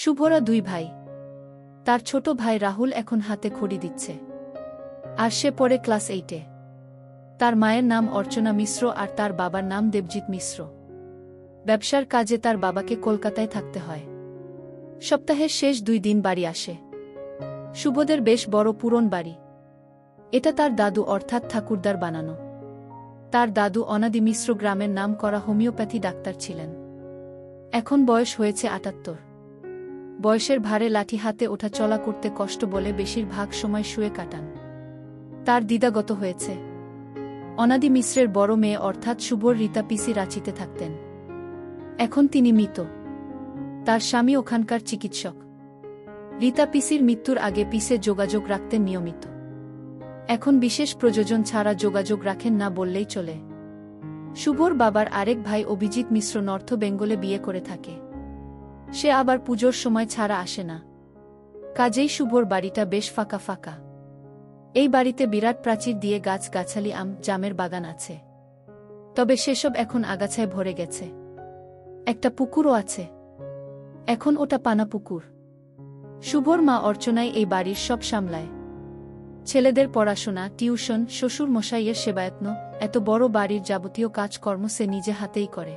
শুভরা দুই ভাই। তার ছোট ভাই রাহুল এখন হাতে খড়ি দিচ্ছে, আর সে পড়ে ক্লাস 8-এ। তার মায়ের নাম অর্চনা মিশ্র আর তার বাবার নাম দেবজিৎ মিশ্র। ব্যবসার কাজে তার বাবাকে কলকাতায় থাকতে হয়। সপ্তাহের শেষ 2 দিন বাড়ি আসে। শুভদের বেশ বড় পুরন বাড়ি। এটা তার দাদু অর্থাৎ ঠাকুরদার বানানো। তার দাদু অনাদি মিশ্র গ্রামের নাম করা হোমিওপ্যাথি ডাক্তার ছিলেন। এখন বয়স হয়েছে 78। বয়সের ভারে লাঠি হাতে ওঠা চলা করতে কষ্ট বলে বেশিরভাগ সময় শুয়ে কাটান। তার দিদাগত হয়েছে। অনাদি মিশ্রের বড় মেয়ে অর্থাৎ শুভর রীতা পিসি রাঁচিতে থাকতেন। এখন তিনি মৃত। তার স্বামী ওখানকার চিকিৎসক। রীতা পিসির মৃত্যুর আগে পিসে যোগাযোগ রাখতেন নিয়মিত। এখন বিশেষ প্রয়োজন ছাড়া যোগাযোগ রাখেন না বললেই চলে। শুভর বাবার আরেক ভাই অভিজিৎ মিশ্র নর্থ বেঙ্গলে বিয়ে করে থাকে। সে আবার পুজোর সময় ছাড়া আসে না। কাজেই শুভর বাড়িটা বেশ ফাঁকা ফাঁকা। এই বাড়িতে বিরাট প্রাচীর দিয়ে গাছ-গাছালি আম জামের বাগান আছে। তবে সেসব এখন আগাছায় ভরে গেছে। একটা পুকুরও আছে। এখন ওটা পানা পুকুর। শুভর মা অর্চনাই এই বাড়ির সব সামলায়। ছেলেদের পড়াশোনা, টিউশন, শ্বশুর মশাইয়ের সেবায়ত্ন, এত বড় বাড়ির যাবতীয় কাজকর্ম সে নিজে হাতেই করে।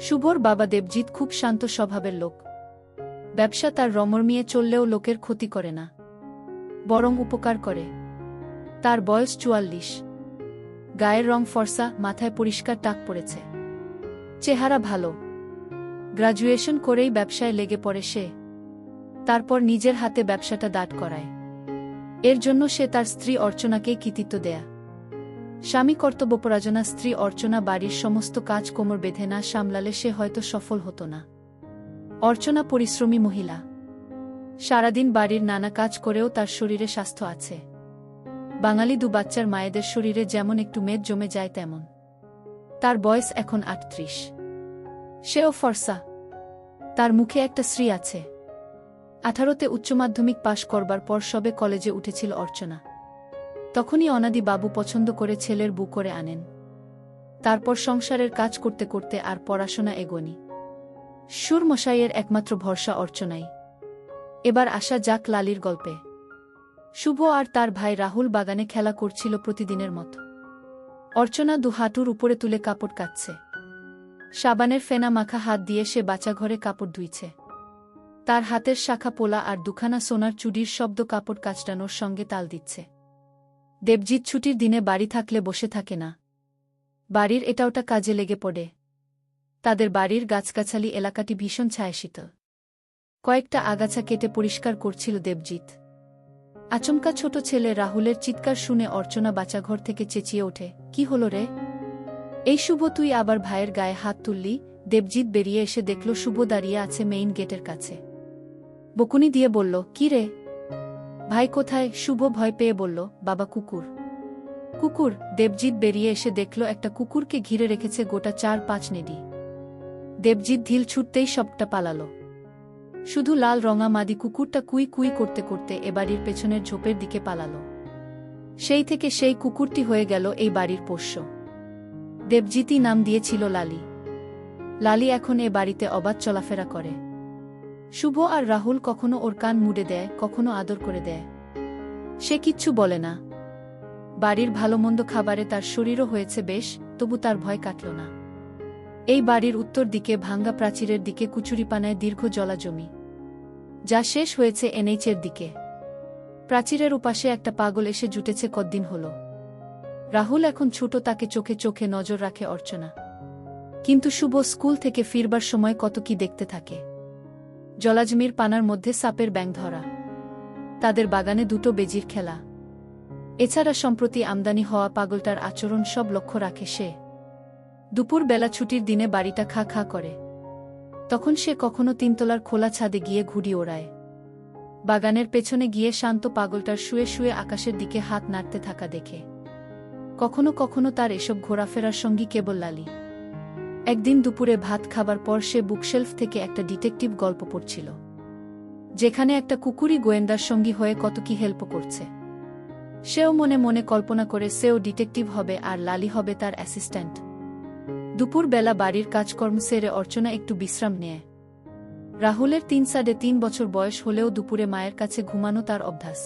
শুভর বাবা দেবজিৎ খুব শান্ত স্বভাবের লোক। ব্যবসা তার রমরমিয়ে চললেও লোকের ক্ষতি করে না, বরং উপকার করে। তার বয়স 44। গায়ের রং ফর্সা, মাথায় পরিষ্কার টাক পড়েছে। চেহারা ভালো। গ্রাজুয়েশন করেই ব্যবসায় লেগে পড়ে সে। তারপর নিজের হাতে ব্যবসাটা দাঁড় করায়। এর জন্য সে তার স্ত্রী অর্চনাকেই কৃতিত্ব দেয়া। স্বামী কর্তব্যপরায়ণা স্ত্রী অর্চনা বাড়ির সমস্ত কাজ কোমর বেঁধে না সামলালে সে হয়তো সফল হতো না। অর্চনা পরিশ্রমী মহিলা। সারাদিন বাড়ির নানা কাজ করেও তার শরীরে স্বাস্থ্য আছে। বাঙালি 2 বাচ্চার মায়েদের শরীরে যেমন একটু মেদ জমে যায় তেমন। তার বয়স এখন 38। সেও ফর্সা। তার মুখে একটা শ্রী আছে। 18তে উচ্চমাধ্যমিক পাশ করবার পর সবে কলেজে উঠেছিল অর্চনা। তখনই অনাদি বাবু পছন্দ করে ছেলের বউ করে আনেন। তারপর সংসারের কাজ করতে করতে আর পড়াশোনা এগোনি। সুরমশাইয়ের একমাত্র ভরসা অর্চনাই। এবার আসা যাক লালির গল্পে। শুভ আর তার ভাই রাহুল বাগানে খেলা করছিল প্রতিদিনের মতো। অর্চনা 2 হাঁটুর উপরে তুলে কাপড় কাচ্ছে। সাবানের ফেনা মাখা হাত দিয়ে সে বাচাঘরে কাপড় ধুইছে। তার হাতের শাখা পোলা আর 2খানা সোনার চুড়ির শব্দ কাপড় কাচটানোর সঙ্গে তাল দিচ্ছে। দেবজিৎ ছুটির দিনে বাড়ি থাকলে বসে থাকে না। বাড়ির এটা ওটা কাজে লেগে পড়ে। তাদের বাড়ির গাছগাছালি এলাকাটি ভীষণ ছায়াশীতল। কয়েকটা আগাছা কেটে পরিষ্কার করছিল দেবজিৎ। আচমকা ছোট ছেলে রাহুলের চিৎকার শুনে অর্চনা বাচাঘর থেকে চেঁচিয়ে ওঠে, কি হলো রে? এই শুভ, তুই আবার ভাইয়ের গায়ে হাত তুললি? দেবজিৎ বেরিয়ে এসে দেখল শুভ দাঁড়িয়ে আছে মেইন গেটের কাছে। বকুনি দিয়ে বলল, কি রে ভাই, কোথায়? শুভ ভয় পেয়ে বলল, বাবা, কুকুর। কুকুর? দেবজিৎ বেরিয়ে এসে দেখল একটা কুকুরকে ঘিরে রেখেছে গোটা 4-5 নেডি। দেবজিৎ ঢিল ছুটতেই সবটা পালালো। শুধু লাল রঙা মাদি কুকুরটা কুই কুই করতে করতে এ বাড়ির পেছনের ঝোপের দিকে পালালো। সেই থেকে সেই কুকুরটি হয়ে গেল এই বাড়ির পোষ্য। দেবজিৎই নাম দিয়েছিল লালি। লালি এখন এ বাড়িতে অবাধ চলাফেরা করে। শুভ আর রাহুল কখনো ওর কান মুড়ে দেয়, কখনো আদর করে দেয়। সে কিচ্ছু বলে না। বাড়ির ভালোমন্দ খাবারে তার শরীরও হয়েছে বেশ, তবু তার ভয় কাটল না। এই বাড়ির উত্তর দিকে ভাঙ্গা প্রাচীরের দিকে কুচুরিপানায় দীর্ঘ জলাজমি, যা শেষ হয়েছে এনএইচের দিকে। প্রাচীরের উপাশে একটা পাগল এসে জুটেছে কদ্দিন হল। রাহুল এখন ছোট, তাকে চোখে চোখে নজর রাখে অর্চনা। কিন্তু শুভ স্কুল থেকে ফিরবার সময় কত কি দেখতে থাকে। জলাজমির পানার মধ্যে সাপের ব্যাঙ ধরা, তাদের বাগানে 2টো বেজির খেলা, এছাড়া সম্প্রতি আমদানি হওয়া পাগলটার আচরণ সব লক্ষ্য রাখে সে। দুপুর বেলা ছুটির দিনে বাড়িটা খা খা করে। তখন সে কখনো 3তলার খোলা ছাদে গিয়ে ঘুড়ি ওড়ায়। বাগানের পেছনে গিয়ে শান্ত পাগলটার শুয়ে শুয়ে আকাশের দিকে হাত নাড়তে থাকা দেখে। কখনো কখনো তার এসব ঘোরাফেরার সঙ্গী কেবল লালি। একদিন দুপুরে ভাত খাবার পর সে বুকশেলফ থেকে একটা ডিটেকটিভ গল্প পড়ছিল, যেখানে একটা কুকুরই গোয়েন্দার সঙ্গী হয়ে কত কি হেল্প করছে। সেও মনে মনে কল্পনা করে সেও ডিটেকটিভ হবে আর লালি হবে তার অ্যাসিস্ট্যান্ট। দুপুর বেলা বাড়ির কাজকর্ম সেরে অর্চনা একটু বিশ্রাম নেয়। রাহুলের 3.5 বছর বয়স হলেও দুপুরে মায়ের কাছে ঘুমানো তার অভ্যাস।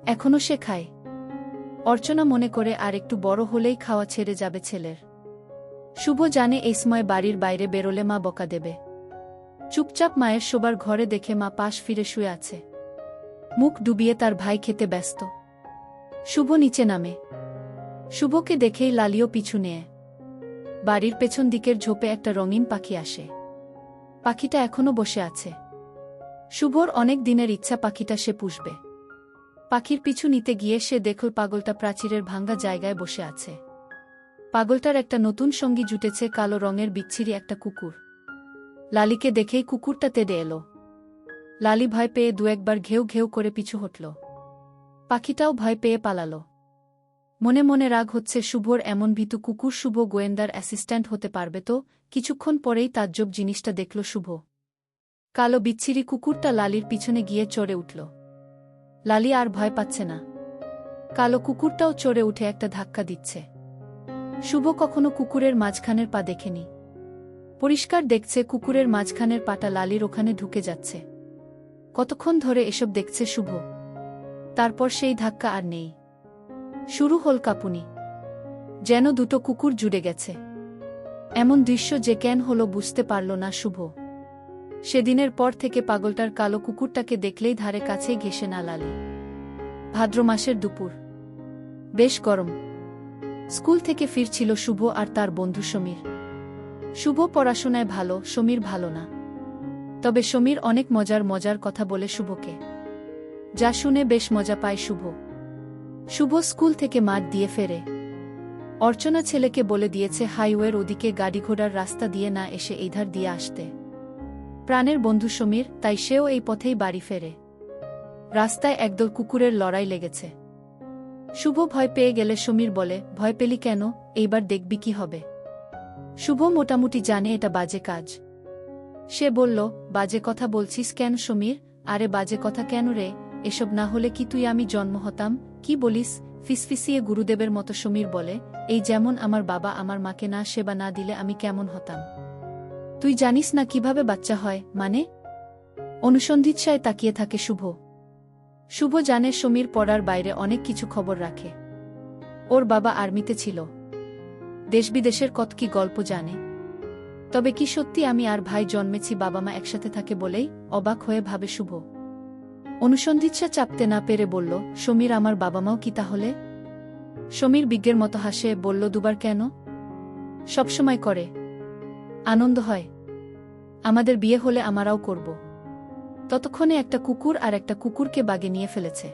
এখনও সে খায়। অর্চনা মনে করে আর একটু বড় হলেই খাওয়া ছেড়ে যাবে ছেলের। শুভ জানে এই সময় বাড়ির বাইরে বেরোলে মা বকা দেবে। চুপচাপ মায়ের শোবার ঘরে দেখে মা পাশ ফিরে শুয়ে আছে। মুখ ডুবিয়ে তার ভাই খেতে ব্যস্ত। শুভ নিচে নামে। শুভকে দেখেই লালিও পিছু নেয়। বাড়ির পেছন দিকের ঝোপে একটা রঙিন পাখি আসে। পাখিটা এখনো বসে আছে। শুভর অনেক দিনের ইচ্ছা পাখিটা সে পুষবে। পাখির পিছু নিতে গিয়ে সে দেখল পাগলটা প্রাচীরের ভাঙ্গা জায়গায় বসে আছে। পাগলটার একটা নতুন সঙ্গী জুটেছে, কালো রঙের বিচ্ছিরি একটা কুকুর। লালিকে দেখেই কুকুরটা তেড়ে এলো। লালি ভয় পেয়ে দু একবার ঘেউ ঘেউ করে পিছু হটল। পাখিটাও ভয় পেয়ে পালালো। মনে মনে রাগ হচ্ছে শুভর এমন ভীতু কুকুর। শুভ গোয়েন্দার অ্যাসিস্ট্যান্ট হতে পারবে তো? কিছুক্ষণ পরেই তাজ্জব জিনিসটা দেখল শুভ। কালো বিচ্ছিরি কুকুরটা লালির পিছনে গিয়ে চড়ে উঠল। লালি আর ভয় পাচ্ছে না। কালো কুকুরটাও চড়ে উঠে একটা ধাক্কা দিচ্ছে। শুভ কখনো কুকুরের মাঝখানের পা দেখেনি। পরিষ্কার দেখছে কুকুরের মাঝখানের পাটা লালির ওখানে ঢুকে যাচ্ছে। কতক্ষণ ধরে এসব দেখছে শুভ। তারপর সেই ধাক্কা আর নেই। শুরু হল কাঁপুনি। যেন দুটো কুকুর জুড়ে গেছে। এমন দৃশ্য যে কেন হলো বুঝতে পারল না শুভ। সেদিনের পর থেকে পাগলটার কালো কুকুরটাকে দেখলেই ধারে কাছেই ঘেঁষে না লালি। ভাদ্র মাসের দুপুর। বেশ গরম। স্কুল থেকে ফিরছিল শুভ আর তার বন্ধু সমীর। শুভ পড়াশোনায় ভালো, সমীর ভালো না। তবে সমীর অনেক মজার কথা বলে শুভকে, যা শুনে বেশ মজা পায় শুভ। শুভ স্কুল থেকে মাঠ দিয়ে ফেরে। অর্চনা ছেলেকে বলে দিয়েছে হাইওয়ের ওদিকে গাড়িঘোড়ার রাস্তা দিয়ে না এসে এই ধার দিয়ে আসতে। প্রাণের বন্ধু সমীর, তাই সেও এই পথেই বাড়ি ফেরে। রাস্তায় একদল কুকুরের লড়াই লেগেছে। শুভ ভয় পেয়ে গেলে সমীর বলে, ভয় পেলি কেন? এইবার দেখবি কি হবে। শুভ মোটামুটি জানে এটা বাজে কাজ। সে বলল, বাজে কথা বলছিস কেন সমীর? আরে বাজে কথা কেন রে? এসব না হলে কি তুই আমি জন্ম হতাম? কি বলিস? ফিসফিসিয়ে গুরুদেবের মতো সমীর বলে, এই যেমন আমার বাবা আমার মাকে না সেবা না দিলে আমি কেমন হতাম। তুই জানিস না কিভাবে বাচ্চা হয়? মানে? অনুসন্ধিৎসায় তাকিয়ে থাকে শুভ। শুভ জানে সমীর পড়ার বাইরে অনেক কিছু খবর রাখে। ওর বাবা আর্মিতে ছিল। দেশবিদেশের কত কি গল্প জানে। তবে কি সত্যি আমি আর ভাই জন্মেছি বাবা মা একসাথে থাকে বলেই? অবাক হয়ে ভাবে শুভ। অনুসন্ধিৎসা চাপতে না পেরে বলল, সমীর আমার বাবা মাও কি তাহলে? সমীর বিজ্ঞের মতো হাসে বলল, দুবার কেন? সবসময় করে। আনন্দ হয়। আমাদের বিয়ে হলে আমরাও করব। ততক্ষণে একটা কুকুর আর একটা কুকুরকে বাগে নিয়ে ফেলেছে।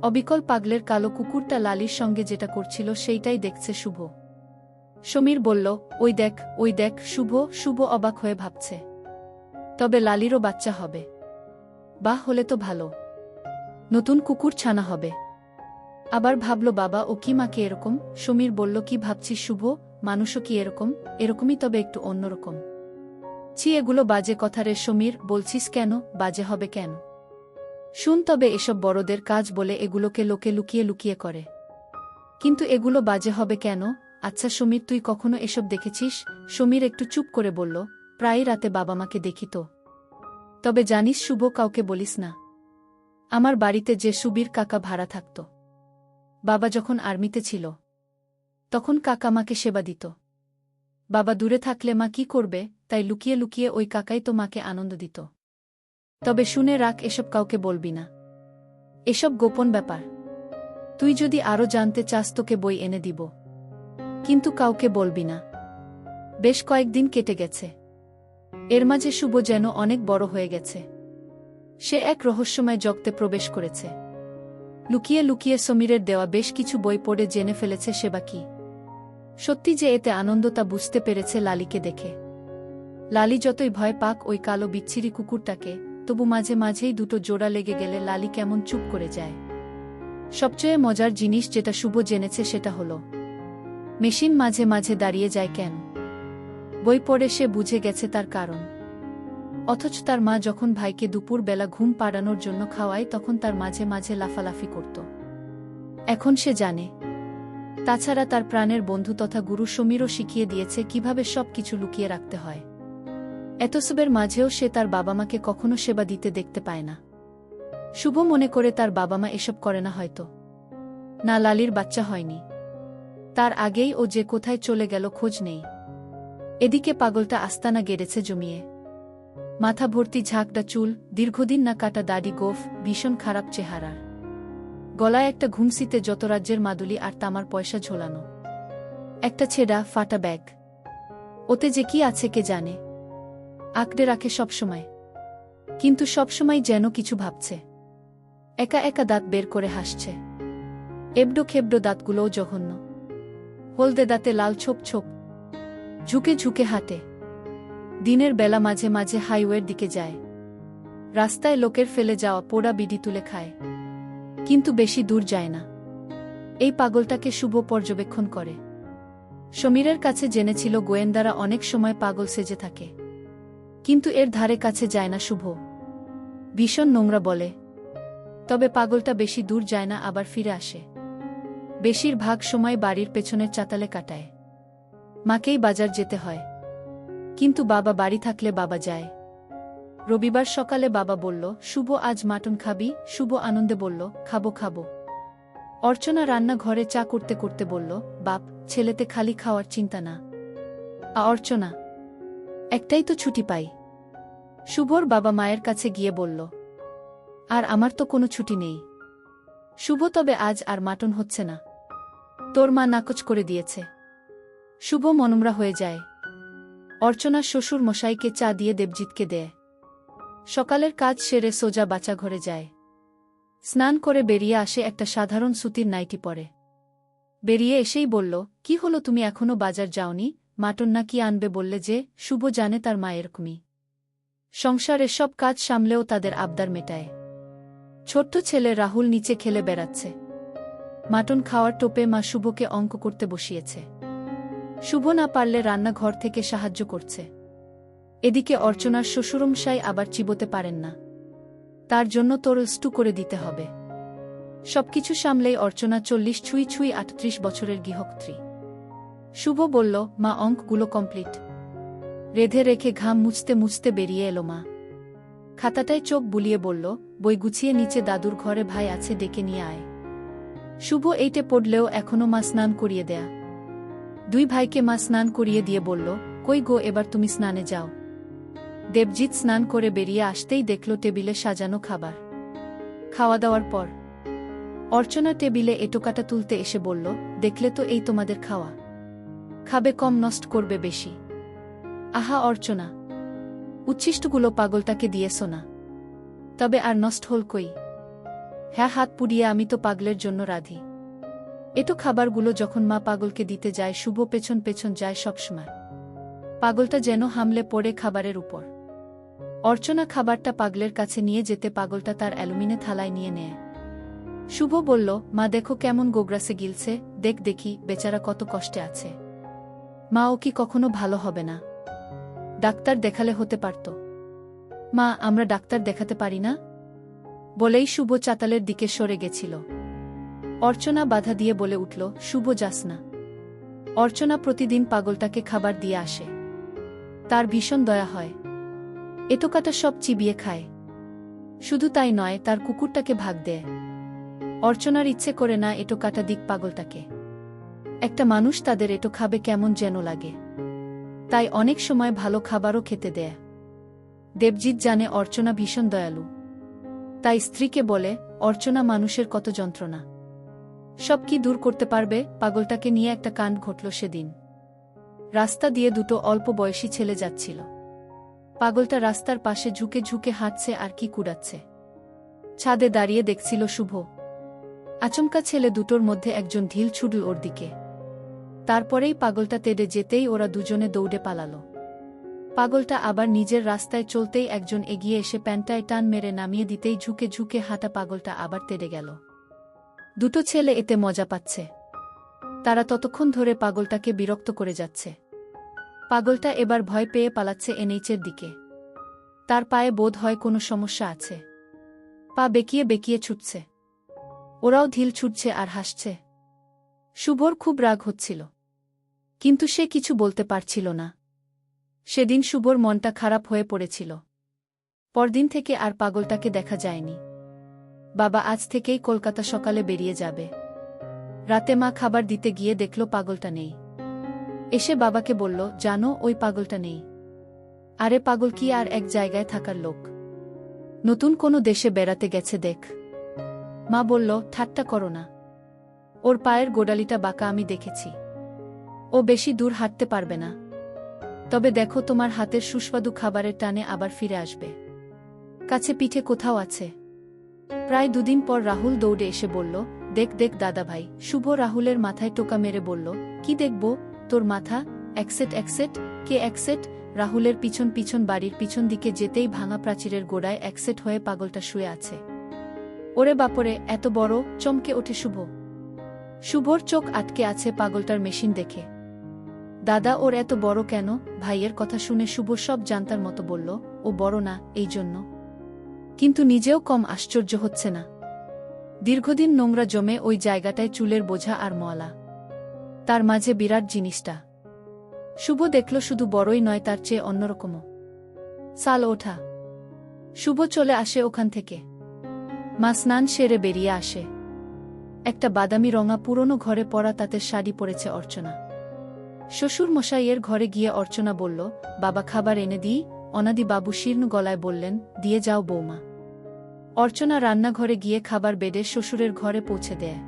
অবিকল পাগলের কালো কুকুরটা লালির সঙ্গে যেটা করছিল সেইটাই দেখছে শুভ। সমীর বলল, ওই দেখ শুভ অবাক হয়ে ভাবছে। তবে লালিরও বাচ্চা হবে। বাহ, হলে তো ভালো। নতুন কুকুর ছানা হবে। আবার ভাবল, বাবা ও কি মাকে এরকম? সমীর বলল, কি ভাবছিস শুভ? মানুষও কি এরকম? এরকমই, তবে একটু অন্যরকম। ছি, এগুলো বাজে কথা রে সমীর। বলছিস কেন? বাজে হবে কেন? শুন, তবে এসব বড়দের কাজ বলে এগুলোকে লোকে লুকিয়ে লুকিয়ে করে। কিন্তু এগুলো বাজে হবে কেন? আচ্ছা সমীর, তুই কখনো এসব দেখেছিস? সমীর একটু চুপ করে বলল, প্রায় রাতে বাবা মাকে দেখি তো। তবে জানিস শুভ, কাউকে বলিস না। আমার বাড়িতে যে সুবীর কাকা ভাড়া থাকত, বাবা যখন আর্মিতে ছিল, তখন কাকা মাকে সেবা দিত। বাবা দূরে থাকলে মা কি করবে, তাই লুকিয়ে লুকিয়ে ওই কাকাই তো মাকে আনন্দ দিত। তবে শুনে রাখ, এসব কাউকে বলবি না। এসব গোপন ব্যাপার। তুই যদি আরও জানতে চাস তোকে বই এনে দিব, কিন্তু কাউকে বলবি না। বেশ কয়েকদিন কেটে গেছে। এর মাঝে শুভ যেন অনেক বড় হয়ে গেছে। সে এক রহস্যময় জগতে প্রবেশ করেছে। লুকিয়ে লুকিয়ে সমীরের দেওয়া বেশ কিছু বই পড়ে জেনে ফেলেছে সেবা কি। সত্যি যে এতে আনন্দ তা বুঝতে পেরেছে লালিকে দেখে। লালি যতই ভয় পাক ওই কালো বিচ্ছিরি কুকুরটাকে, তবু মাঝে মাঝেই দুটো জোড়া লেগে গেলে লালি কেমন চুপ করে যায়। সবচেয়ে মজার জিনিস যেটা শুভ জেনেছে সেটা হলো, মেশিন মাঝে মাঝে দাঁড়িয়ে যায় কেন। বই পড়ে সে বুঝে গেছে তার কারণ। অথচ তার মা যখন ভাইকে দুপুর বেলা ঘুম পাড়ানোর জন্য খাওয়ায় তখন তার মাঝে মাঝে লাফালাফি করত। এখন সে জানে। তাছাড়া তার প্রাণের বন্ধু তথা গুরু সমীরও শিখিয়ে দিয়েছে কিভাবে সব কিছু লুকিয়ে রাখতে হয়। এতসবের মাঝেও সে তার বাবা মাকে কখনো সেবা দিতে দেখতে পায় না। শুভ মনে করে তার বাবা মা এসব করে না হয়তো। না, লালির বাচ্চা হয়নি। তার আগেই ও যে কোথায় চলে গেল খোঁজ নেই। এদিকে পাগলটা আস্তানা গেড়েছে জমিয়ে। মাথা ভর্তি ঝাঁকড়া চুল, দীর্ঘদিন না কাটা দাড়ি, গোঁফ, ভীষণ খারাপ চেহারার। গলায় একটা ঘুমসিতে যত রাজ্যের মাদুলি আর তামার পয়সা ঝোলানো। একটা ছেঁড়া ফাটা ব্যাগ। ওতে যে কি আছে কে জানে। আঁকড়ে রাখে সবসময়, কিন্তু সবসময় যেন কিছু ভাবছে। একা একা দাঁত বের করে হাসছে। এবডো খেবডো দাঁতগুলোও জঘন্য। হলদে দাঁতে লাল ছোপ ছোপ। ঝুঁকে ঝুঁকে হাঁটে। দিনের বেলা মাঝে মাঝে হাইওয়ের দিকে যায়। রাস্তায় লোকের ফেলে যাওয়া পোড়া বিড়ি তুলে খায়, কিন্তু বেশি দূর যায় না। এই পাগলটাকে শুভ পর্যবেক্ষণ করে। সমীরের কাছে জেনেছিল গোয়েন্দারা অনেক সময় পাগল সেজে থাকে, কিন্তু এর ধারে কাছে যায় না শুভ। ভীষণ নোংরা বলে। তবে পাগলটা বেশি দূর যায় না, আবার ফিরে আসে। বেশিরভাগ সময় বাড়ির পেছনের চাতালে কাটায়। মাকেই বাজার যেতে হয়, কিন্তু বাবা বাড়ি থাকলে বাবা যায়। রবিবার সকালে বাবা বলল, শুভ আজ মাটন খাবি? শুভ আনন্দে বলল, খাবো খাবো। অর্চনা রান্নাঘরে চা করতে করতে বলল, বাপ, ছেলেতে খালি খাওয়ার চিন্তা না। অর্চনা, একটাই তো ছুটি পাই। শুভর বাবা মায়ের কাছে গিয়ে বলল, আর আমার তো কোনো ছুটি নেই। শুভ, তবে আজ আর মাটন হচ্ছে না। তোর মা নাকচ করে দিয়েছে। শুভ মনমরা হয়ে যায়। অর্চনার শ্বশুর মশাইকে চা দিয়ে দেবজিৎকে দেয়। সকালের কাজ সেরে সোজা বাচ্চা ঘরে যায়। স্নান করে বেরিয়ে আসে, একটা সাধারণ সুতির নাইটি পরে। বেরিয়ে এসেই বলল, কি হলো, তুমি এখনো বাজার যাওনি? মাটন না কি আনবে বললে যে? শুভ জানে তার মা এরকমই। সংসারে সব কাজ সামলেও তাদের আবদার মেটায়। ছোট্ট ছেলে রাহুল নিচে খেলে বেড়াচ্ছে। মাটন খাওয়ার টোপে মা শুভকে অঙ্ক করতে বসিয়েছে। শুভ না পারলে রান্নাঘর থেকে সাহায্য করছে। এদিকে অর্চনার শ্বশুরমশাই আবার চিবোতে পারেন না, তার জন্য তরল স্টু করে দিতে হবে। সবকিছু সামলেই অর্চনা 40 ছুঁই ছুঁই 38 বছরের গৃহকর্ত্রী। শুভ বলল, মা, অঙ্কগুলো কমপ্লিট। রেধে রেখে ঘাম মুছতে মুছতে বেরিয়ে এলো মা। খাতাটায় চোখ বুলিয়ে বলল, বই গুছিয়ে নিচে দাদুর ঘরে ভাই আছে, ডেকে নিয়ে আয়। শুভ এইটে পড়লেও এখনো মা স্নান করিয়ে দেয়া। দুই ভাইকে মা স্নান করিয়ে দিয়ে বলল, কই গো, এবার তুমি স্নানে যাও। দেবজিৎ স্নান করে বেরিয়ে আসতেই দেখল টেবিলে সাজানো খাবার। খাওয়া দাওয়ার পর অর্চনা টেবিলে এটোকাটা তুলতে এসে বলল, দেখলে তো, এই তোমাদের খাওয়া। খাবে কম, নষ্ট করবে বেশি। আহা অর্চনা, উচ্ছিষ্টগুলো পাগলটাকে দিয়েছ না? তবে আর নষ্ট হল কই? হ্যাঁ, হাত পুড়িয়ে আমি তো পাগলের জন্য রাধি। এটো খাবারগুলো যখন মা পাগলকে দিতে যায়, শুভ পেছন পেছন যায় সবসময়। পাগলটা যেন হামলে পড়ে খাবারের উপর। অর্চনা খাবারটা পাগলের কাছে নিয়ে যেতে পাগলটা তার অ্যালুমিনে থালায় নিয়ে নেয়। শুভ বলল, মা দেখো কেমন গোগ্রাসে গিলছে, দেখ দেখি, বেচারা কত কষ্টে আছে। মা, ও কি কখনো ভালো হবে না? ডাক্তার দেখালে হতে পারত। মা, আমরা ডাক্তার দেখাতে পারি না? বলেই শুভ চাতালের দিকে সরে গেছিল। অর্চনা বাধা দিয়ে বলে উঠল, শুভ, যাস না। অর্চনা প্রতিদিন পাগলটাকে খাবার দিয়ে আসে। তার ভীষণ দয়া হয়। এটোকাটা সব চিবিয়ে খায়। শুধু তাই নয়, তার কুকুরটাকে ভাগ দেয়। অর্চনার ইচ্ছে করে না এটোকাটা দিক পাগলটাকে। একটা মানুষ তাদের এটো খাবে কেমন যেন লাগে, তাই অনেক সময় ভালো খাবারও খেতে দেয়। দেবজিৎ জানে অর্চনা ভীষণ দয়ালু, তাই স্ত্রীকে বলে, অর্চনা মানুষের কত যন্ত্রণা, সব কি দূর করতে পারবে। পাগলটাকে নিয়ে একটা কাণ্ড ঘটল সেদিন। রাস্তা দিয়ে দুটো অল্প বয়সী ছেলে যাচ্ছিল। পাগলটা রাস্তার পাশে ঝুঁকে ঝুঁকে হাঁটছে আর কি কুড়াচ্ছে। ছাদে দাঁড়িয়ে দেখছিল শুভ। আচমকা ছেলে দুটোর মধ্যে একজন ঢিল ছুড়ল ওর দিকে। তারপরেই পাগলটা তেড়ে যেতেই ওরা দুজনে দৌড়ে পালালো। পাগলটা আবার নিজের রাস্তায় চলতেই একজন এগিয়ে এসে প্যান্টায় টান মেরে নামিয়ে দিতেই ঝুঁকে ঝুঁকে হাঁটা পাগলটা আবার তেড়ে গেল। দুটো ছেলে এতে মজা পাচ্ছে। তারা ততক্ষণ ধরে পাগলটাকে বিরক্ত করে যাচ্ছে। পাগলটা এবার ভয় পেয়ে পালাচ্ছে এনএইচের দিকে। তার পায়ে বোধ হয় কোনো সমস্যা আছে। পা বেঁকিয়ে বেঁকিয়ে ছুটছে। ওরাও ঢিল ছুটছে আর হাসছে। শুভর খুব রাগ হচ্ছিল, কিন্তু সে কিছু বলতে পারছিল না। সেদিন শুভর মনটা খারাপ হয়ে পড়েছিল। পরদিন থেকে আর পাগলটাকে দেখা যায়নি। বাবা আজ থেকেই কলকাতা সকালে বেরিয়ে যাবে। রাতে মা খাবার দিতে গিয়ে দেখল পাগলটা নেই। এসে বাবাকে বলল, জানো ওই পাগলটা নেই। আরে পাগল কি আর এক জায়গায় থাকার লোক? নতুন কোনো দেশে বেড়াতে গেছে দেখ। মা বলল, ঠাট্টা করো না। ওর পায়ের গোড়ালিটা বাঁকা আমি দেখেছি। ও বেশি দূর হাঁটতে পারবে না। তবে দেখো তোমার হাতের সুস্বাদু খাবারের টানে আবার ফিরে আসবে। কাছে পিঠে কোথাও আছে। প্রায় দুদিন পর রাহুল দৌড়ে এসে বলল, দেখ দেখ দাদা ভাই। শুভ রাহুলের মাথায় টোকা মেরে বলল, কি দেখব তোর মাথা? একসেট একসেট। কে একসেট? রাহুলের পিছন পিছন বাড়ির পিছন দিকে যেতেই ভাঙা প্রাচীরের গোড়ায় একসেট হয়ে পাগলটা শুয়ে আছে। ওরে বাপরে, এত বড়! চমকে ওঠে শুভ। শুভর চোখ আটকে আছে পাগলটার মেশিন দেখে। দাদা ওর এত বড় কেন? ভাইয়ের কথা শুনে শুভ সব জানতার মতো বলল, ও বড় না এই জন্য। কিন্তু নিজেও কম আশ্চর্য হচ্ছে না। দীর্ঘদিন নোংরা জমে ওই জায়গাটায় চুলের বোঝা আর ময়লা। তার মাঝে বিরাট জিনিসটা। শুভ দেখল শুধু বড়ই নয়, তার চেয়ে অন্যরকমও। সাল ওঠা। শুভ চলে আসে ওখান থেকে। মা স্নান সেরে বেরিয়ে আসে। একটা বাদামি রঙা পুরনো ঘরে পরা তাঁতের শাড়ি পরেছে অর্চনা। শ্বশুর মশাইয়ের ঘরে গিয়ে অর্চনা বলল, বাবা খাবার এনে দিই? অনাদি বাবু শীর্ণ গলায় বললেন, দিয়ে যাও বৌমা। অর্চনা রান্নাঘরে গিয়ে খাবার বেড়ে শ্বশুরের ঘরে পৌঁছে দেয়।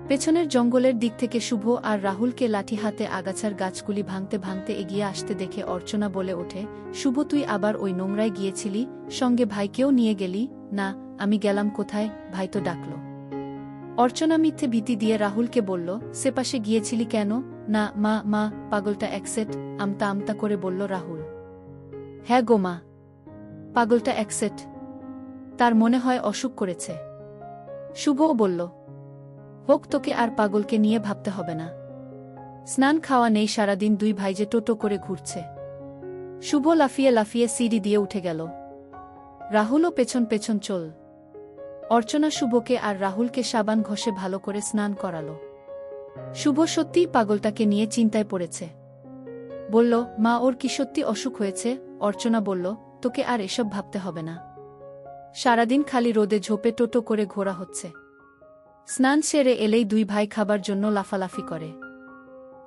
পেছনের জঙ্গলের দিক থেকে শুভ আর রাহুলকে লাঠি হাতে আগাছার গাছগুলি ভাঙতে ভাঙতে এগিয়ে আসতে দেখে অর্চনা বলে ওঠে, শুভ তুই আবার ওই নোংরায় গিয়েছিলি? সঙ্গে ভাইকেও নিয়ে গেলি? না, আমি গেলাম কোথায়, ভাই তো ডাকল। অর্চনা মিথ্যে ভীতি দিয়ে রাহুলকে বলল, সেপাশে গিয়েছিলি কেন? না মা, মা পাগলটা একসেট। আমতা আমতা করে বলল রাহুল। হ্যাঁ গো মা, পাগলটা একসেট। তার মনে হয় অসুখ করেছে। শুভও বলল, হোক, তোকে আর পাগলকে নিয়ে ভাবতে হবে না। স্নান খাওয়া নেই সারাদিন, দুই ভাই যে টোটো করে ঘুরছে। শুভ লাফিয়ে লাফিয়ে সিঁড়ি দিয়ে উঠে গেল। রাহুলও পেছন পেছন চল। অর্চনা শুভকে আর রাহুলকে সাবান ঘষে ভালো করে স্নান করালো। শুভ সত্যিই পাগলটাকে নিয়ে চিন্তায় পড়েছে। বলল, মা ওর কি সত্যি অসুখ হয়েছে? অর্চনা বলল, তোকে আর এসব ভাবতে হবে না। সারাদিন খালি রোদে ঝোপে টোটো করে ঘোরা হচ্ছে। স্নান সেরে এলেই দুই ভাই খাবার জন্য লাফালাফি করে।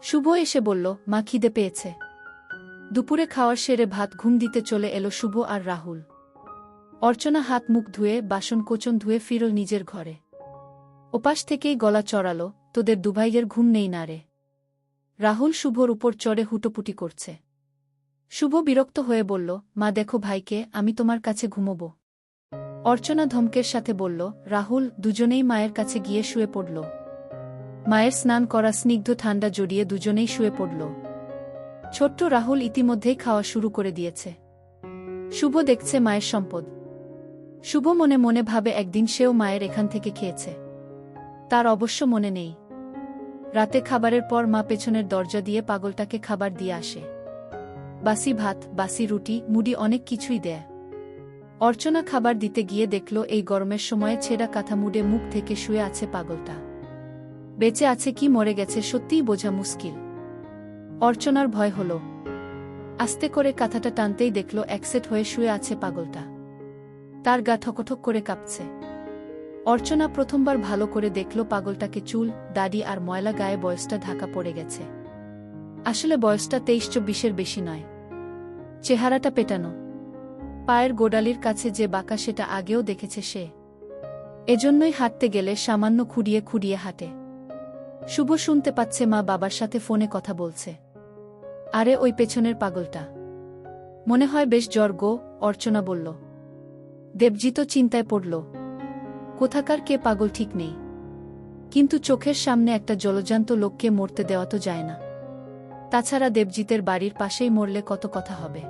শুভ এসে বলল, মা খিদে পেয়েছে। দুপুরে খাওয়ার সেরে ভাত ঘুম দিতে চলে এলো শুভ আর রাহুল। অর্চনা হাত মুখ ধুয়ে বাসন কোচন ধুয়ে ফিরল নিজের ঘরে। ওপাশ থেকেই গলা চড়ালো, তোদের দুভাইয়ের ঘুম নেই না রে? রাহুল শুভর উপর চড়ে হুটোপুটি করছে। শুভ বিরক্ত হয়ে বলল, মা দেখো ভাইকে, আমি তোমার কাছে ঘুমোব। অর্চনা ধমকের সাথে বলল, রাহুল। দুজনেই মায়ের কাছে গিয়ে শুয়ে পড়ল। মায়ের স্নান করা স্নিগ্ধ ঠান্ডা জড়িয়ে দুজনেই শুয়ে পড়ল। ছোট্ট রাহুল ইতিমধ্যেই খাওয়া শুরু করে দিয়েছে। শুভ দেখছে মায়ের সম্পদ। শুভ মনে মনে ভাবে একদিন সেও মায়ের এখান থেকে খেয়েছে। তার অবশ্য মনে নেই। রাতে খাবারের পর মা পেছনের দরজা দিয়ে পাগলটাকে খাবার দিয়ে আসে। বাসি ভাত, বাসি রুটি, মুড়ি, অনেক কিছুই দেয়। অর্চনা খাবার দিতে গিয়ে দেখল এই গরমের সময়ে ছেঁড়া কাঁথা মুড়ে মুখ থেকে শুয়ে আছে পাগলটা। বেঁচে আছে কি মরে গেছে সত্যিই বোঝা মুশকিল। অর্চনার ভয় হল। আস্তে করে কাঁথাটা টানতেই দেখল একসেট হয়ে শুয়ে আছে পাগলটা। তার গা ঠকঠক করে কাঁপছে। অর্চনা প্রথমবার ভালো করে দেখল পাগলটাকে চুল, দাড়ি আর ময়লা গায়ে বয়সটা ঢাকা পড়ে গেছে। আসলে বয়সটা 23-24-এর বেশি নয়। চেহারাটা পেটানো। পায়ের গোড়ালির কাছে যে বাঁকা সেটা আগেও দেখেছে সে। এজন্যই হাঁটতে গেলে সামান্য খুঁড়িয়ে খুঁড়িয়ে হাঁটে। শুভ শুনতে পাচ্ছে মা বাবার সাথে ফোনে কথা বলছে। আরে ওই পেছনের পাগলটা। মনে হয় বেশ জ্বর গো, অর্চনা বলল। দেবজিৎও চিন্তায় পড়ল। কোথাকার কে পাগল ঠিক নেই, কিন্তু চোখের সামনে একটা জলজান্ত লোককে মরতে দেওয়া তো যায় না। তাছাড়া দেবজিতের বাড়ির পাশেই মরলে কত কথা হবে।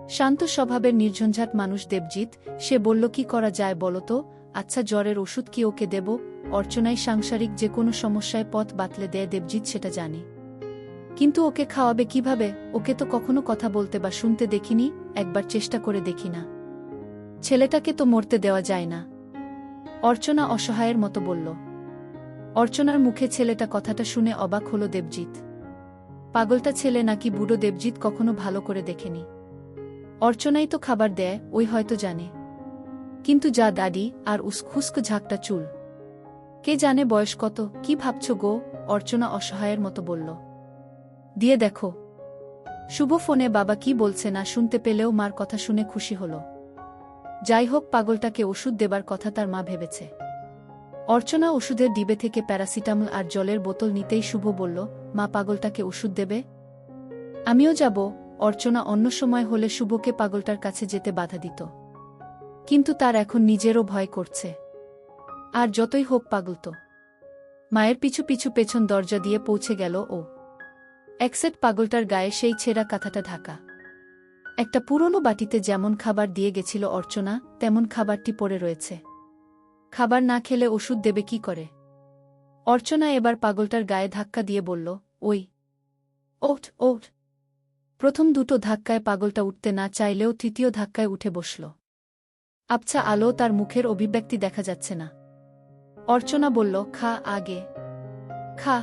শান্ত স্বভাবের নির্ঝঞ্ঝাট মানুষ দেবজিৎ। সে বলল, কি করা যায় বলো তো? আচ্ছা, জ্বরের ওষুধ কি ওকে দেব? অর্চনায় সাংসারিক যে কোনো সমস্যায় পথ বাতলে দেয় দেবজিৎ, সেটা জানি। কিন্তু ওকে খাওয়াবে কিভাবে? ওকে তো কখনো কথা বলতে বা শুনতে দেখিনি, একবার চেষ্টা করে দেখি না। ছেলেটাকে তো মরতে দেওয়া যায় না, অর্চনা অসহায়ের মতো বলল। অর্চনার মুখে ছেলেটা কথাটা শুনে অবাক হল দেবজিৎ। পাগলটা ছেলে নাকি বুড়ো দেবজিৎ কখনো ভালো করে দেখেনি। অর্চনাই তো খাবার দেয়, ওই হয়তো জানে। কিন্তু যা দাড়ি আর উস্কুস্ক ঝাঁকটা চুল, কে জানে বয়স কত। কি ভাবছ গো? অর্চনা অসহায়ের মতো বলল। দিয়ে দেখো। শুভ ফোনে বাবা কি বলছে না শুনতে পেলেও মার কথা শুনে খুশি হল। যাই হোক, পাগলটাকে ওষুধ দেবার কথা তার মা ভেবেছে। অর্চনা ওষুধের ডিবে থেকে প্যারাসিটামল আর জলের বোতল নিতেই শুভ বলল, মা পাগলটাকে ওষুধ দেবে? আমিও যাব। অর্চনা অন্য সময় হলে শুভকে পাগলটার কাছে যেতে বাধা দিত, কিন্তু তার এখন নিজেরও ভয় করছে। আর যতই হোক পাগল তো। মায়ের পিছু পিছু পেছন দরজা দিয়ে পৌঁছে গেল ও। একসেট পাগলটার গায়ে সেই ছেঁড়া কাঁথাটা ঢাকা। একটা পুরনো বাটিতে যেমন খাবার দিয়ে গেছিল অর্চনা, তেমন খাবারটি পড়ে রয়েছে। খাবার না খেলে ওষুধ দেবে কি করে? অর্চনা এবার পাগলটার গায়ে ধাক্কা দিয়ে বলল, ওই ওঠ ওঠ। প্রথম দুটো ধাক্কায় পাগলটা উঠতে না চাইলেও তৃতীয় ধাক্কায় উঠে বসল। আবছা আলো, তার মুখের অভিব্যক্তি দেখা যাচ্ছে না। অর্চনা বলল, খা আগে খা।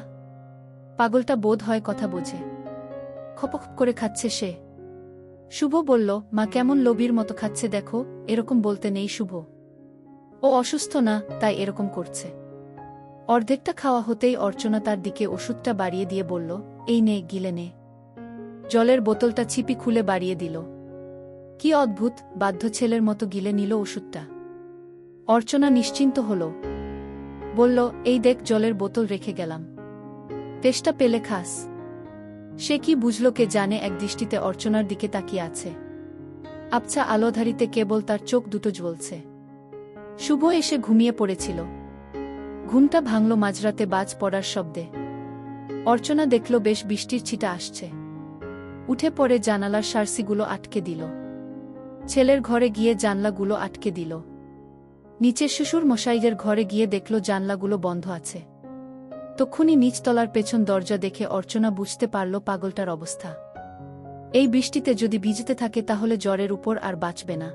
পাগলটা বোধ হয় কথা বোঝে। খপখ করে খাচ্ছে সে। শুভ বলল, মা কেমন লোভীর মতো খাচ্ছে দেখো। এরকম বলতে নেই শুভ, ও অসুস্থ না, তাই এরকম করছে। অর্ধেকটা খাওয়া হতেই অর্চনা তার দিকে ওষুধটা বাড়িয়ে দিয়ে বলল, এই নে, গিলে নে। জলের বোতলটা ছিপি খুলে বাড়িয়ে দিল। কি অদ্ভুত, বাধ্য ছেলের মতো গিলে নিল ওষুধটা। অর্চনা নিশ্চিন্ত হল। বলল, এই দেখ, জলের বোতল রেখে গেলাম, তেষ্টা পেলে খাস। সে কি বুঝল কে জানে, এক দৃষ্টিতে অর্চনার দিকে তাকিয়ে আছে। আবছা আলোধারিতে কেবল তার চোখ দুটো জ্বলছে। শুভ এসে ঘুমিয়ে পড়েছিল। ঘুমটা ভাঙল মাঝরাতে বাজ পড়ার শব্দে। অর্চনা দেখল বেশ বৃষ্টির ছিটা আসছে। উঠে পড়ে জানালার সার্সিগুলো আটকে দিল। ছেলের ঘরে গিয়ে জানলাগুলো আটকে দিল। নিচের শ্বশুর মশাইয়ের ঘরে গিয়ে দেখল জানলাগুলো বন্ধ আছে। তক্ষুনি নিচতলার পেছন দরজা দেখে অর্চনা বুঝতে পারল পাগলটার অবস্থা। এই বৃষ্টিতে যদি ভিজতে থাকে তাহলে জ্বরের উপর আর বাঁচবে না।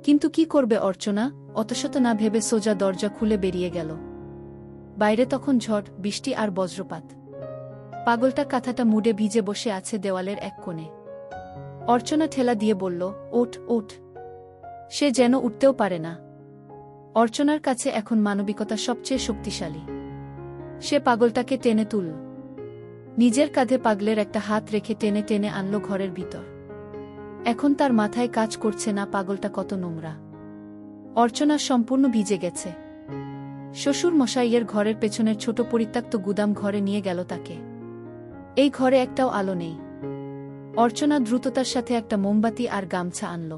কিন্তু কি করবে অর্চনা? অতশত না ভেবে সোজা দরজা খুলে বেরিয়ে গেল। বাইরে তখন ঝড়, বৃষ্টি আর বজ্রপাত। পাগলটা কাঁথাটা মুড়ে ভিজে বসে আছে দেওয়ালের এক কোণে। অর্চনা ঠেলা দিয়ে বলল, ওঠ ওঠ। সে যেন উঠতেও পারে না। অর্চনার কাছে এখন মানবিকতা সবচেয়ে শক্তিশালী। সে পাগলটাকে টেনে তুলল। নিজের কাঁধে পাগলের একটা হাত রেখে টেনে টেনে আনল ঘরের ভিতর। এখন তার মাথায় কাজ করছে না পাগলটা কত নোংরা। অর্চনা সম্পূর্ণ ভিজে গেছে। শ্বশুর মশাইয়ের ঘরের পেছনের ছোট পরিত্যক্ত গুদাম ঘরে নিয়ে গেল তাকে। এই ঘরে একটাও আলো নেই। অর্চনা দ্রুততার সাথে একটা মোমবাতি আর গামছা আনল।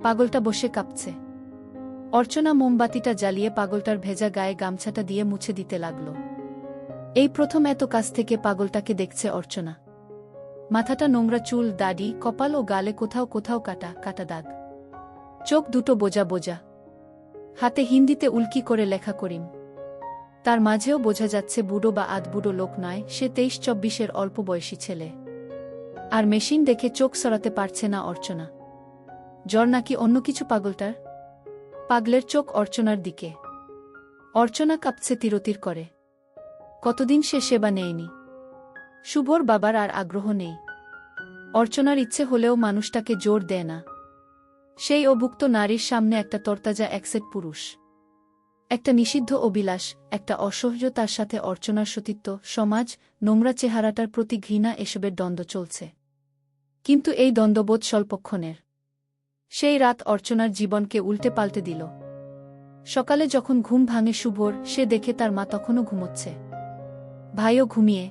পাগলটা বসে কাঁপছে। অর্চনা মোমবাতিটা জ্বালিয়ে পাগলটার ভেজা গায়ে গামছাটা দিয়ে মুছে দিতে লাগল। এই প্রথম এত কাছ থেকে পাগলটাকে দেখছে অর্চনা। মাথাটা নোংরা, চুল, দাড়ি, কপাল ও গালে কোথাও কোথাও কাটা কাটা দাগ। চোখ দুটো বোজা বোজা। হাতে হিন্দিতে উল্কি করে লেখা করিম। তার মাঝেও বোঝা যাচ্ছে বুড়ো বা আধবুড়ো লোক নয়, সে 23-24-এর অল্প বয়সী ছেলে। আর মেশিন দেখে চোখ সরাতে পারছে না অর্চনা। জ্বর নাকি অন্য কিছু পাগলটার? পাগলের চোখ অর্চনার দিকে। অর্চনা কাঁপছে তিরতির করে। কতদিন সে সেবা নেয়নি। শুভর বাবার আর আগ্রহ নেই। অর্চনার ইচ্ছে হলেও মানুষটাকে জোর দেয় না। সেই অভুক্ত নারীর সামনে একটা তরতাজা একসেট পুরুষ, একটা নিষিদ্ধ অভিলাষ, একটা অসহ্য, তার সাথে অর্চনার সতীত্ব, সমাজ, নোংরা চেহারাটার প্রতি ঘৃণা, এসবের দ্বন্দ্ব চলছে। কিন্তু এই দ্বন্দ্ববোধ স্বল্পক্ষণের। সেই রাত অর্চনার জীবনকে উল্টে পাল্টে দিল। সকালে যখন ঘুম ভাঙে শুভর, সে দেখে তার মা তখনও ঘুমোচ্ছে। ভাইও ঘুমিয়ে।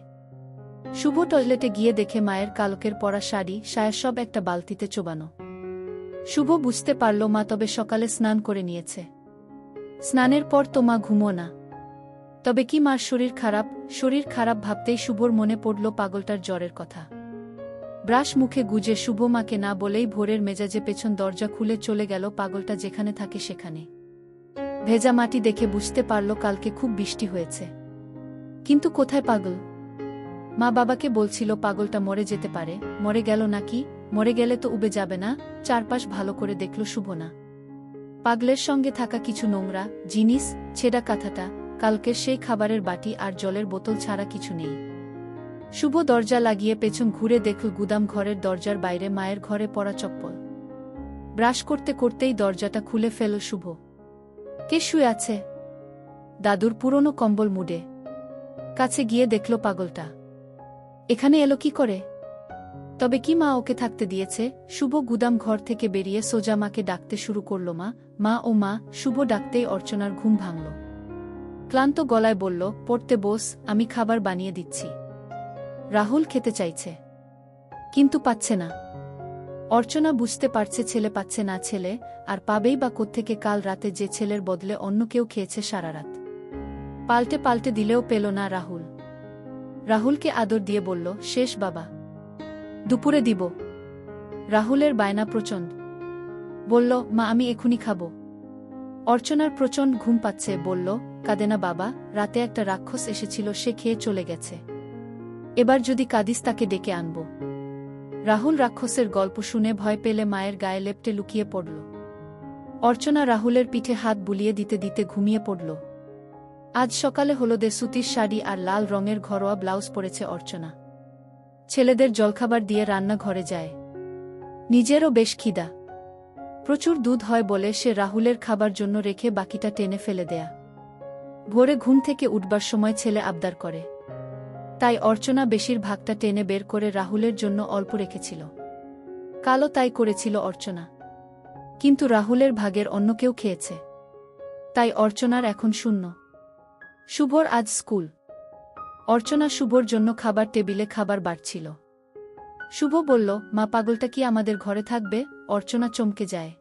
শুভ টয়লেটে গিয়ে দেখে মায়ের কালকের পরা শাড়ি, সায়া সব একটা বালতিতে চোবানো। শুভ বুঝতে পারল মা তবে সকালে স্নান করে নিয়েছে। স্নানের পর তো মা ঘুমো না। তবে কি মার শরীর খারাপ? শরীর খারাপ ভাবতেই শুভর মনে পড়ল পাগলটার জ্বরের কথা। ব্রাশ মুখে গুজে শুভ মাকে না বলেই ভোরের মেজাজে পেছন দরজা খুলে চলে গেল পাগলটা যেখানে থাকে সেখানে। ভেজা মাটি দেখে বুঝতে পারল কালকে খুব বৃষ্টি হয়েছে। কিন্তু কোথায় পাগল? মা বাবাকে বলছিল পাগলটা মরে যেতে পারে। মরে গেল নাকি? মরে গেলে তো উবে যাবে না। চারপাশ ভালো করে দেখল শুভ না। পাগলের সঙ্গে থাকা কিছু নোংরা জিনিস, ছেঁড়া কাঁথাটা, কালকের সেই খাবারের বাটি আর জলের বোতল ছাড়া কিছু নেই। শুভ দরজা লাগিয়ে পেছন ঘুরে দেখল গুদাম ঘরের দরজার বাইরে মায়ের ঘরে পরা চপ্পল। ব্রাশ করতে করতেই দরজাটা খুলে ফেল শুভ। কে শুয়ে আছে? দাদুর পুরনো কম্বল মুড়ে। কাছে গিয়ে দেখল পাগলটা। এখানে এলো কি করে? তবে কি মা ওকে থাকতে দিয়েছে? শুভ গুদাম ঘর থেকে বেরিয়ে সোজা মাকে ডাকতে শুরু করল, মা, মা, ও মা। শুভ ডাকতেই অর্চনার ঘুম ভাঙল। ক্লান্ত গলায় বলল, পড়তে বস, আমি খাবার বানিয়ে দিচ্ছি। রাহুল খেতে চাইছে, কিন্তু পাচ্ছে না। অর্চনা বুঝতে পারছে ছেলে পাচ্ছে না, ছেলে আর পাবেই বা কোত্থেকে? কাল রাতে যে ছেলের বদলে অন্য কেউ খেয়েছে সারা রাত। পাল্টে পাল্টে দিলেও পেল না রাহুল। রাহুলকে আদর দিয়ে বলল, শেষ বাবা, দুপুরে দিব। রাহুলের বায়না প্রচণ্ড। বলল, মা, আমি এখুনি খাব। অর্চনার প্রচণ্ড ঘুম পাচ্ছে, বলল, কাঁদে না বাবা, রাতে একটা রাক্ষস এসেছিল, সে খেয়ে চলে গেছে। এবার যদি কাঁদিস তাকে ডেকে আনব। রাহুল রাক্ষসের গল্প শুনে ভয় পেলে মায়ের গায়ে লেপ্টে লুকিয়ে পড়ল। অর্চনা রাহুলের পিঠে হাত বুলিয়ে দিতে দিতে ঘুমিয়ে পড়ল। আজ সকালে হলদে সুতির শাড়ি আর লাল রঙের ঘরোয়া ব্লাউজ পরেছে অর্চনা। ছেলেদের জলখাবার দিয়ে রান্নাঘরে যায়। নিজেরও বেশ খিদা। প্রচুর দুধ হয় বলে সে রাহুলের খাবার জন্য রেখে বাকিটা টেনে ফেলে দেয়া। ভোরে ঘুম থেকে উঠবার সময় ছেলে আবদার করে, তাই অর্চনা বেশিরভাগটা টেনে বের করে রাহুলের জন্য অল্প রেখেছিল। কালও তাই করেছিল অর্চনা, কিন্তু রাহুলের ভাগের অন্য কেউ খেয়েছে, তাই অর্চনার এখন শূন্য। শুভর আজ স্কুল। অর্চনা শুভর জন্য খাবার টেবিলে খাবার বাড়ছিল। শুভ বলল, মা, পাগলটা কি আমাদের ঘরে থাকবে? অর্চনা চমকে যায়।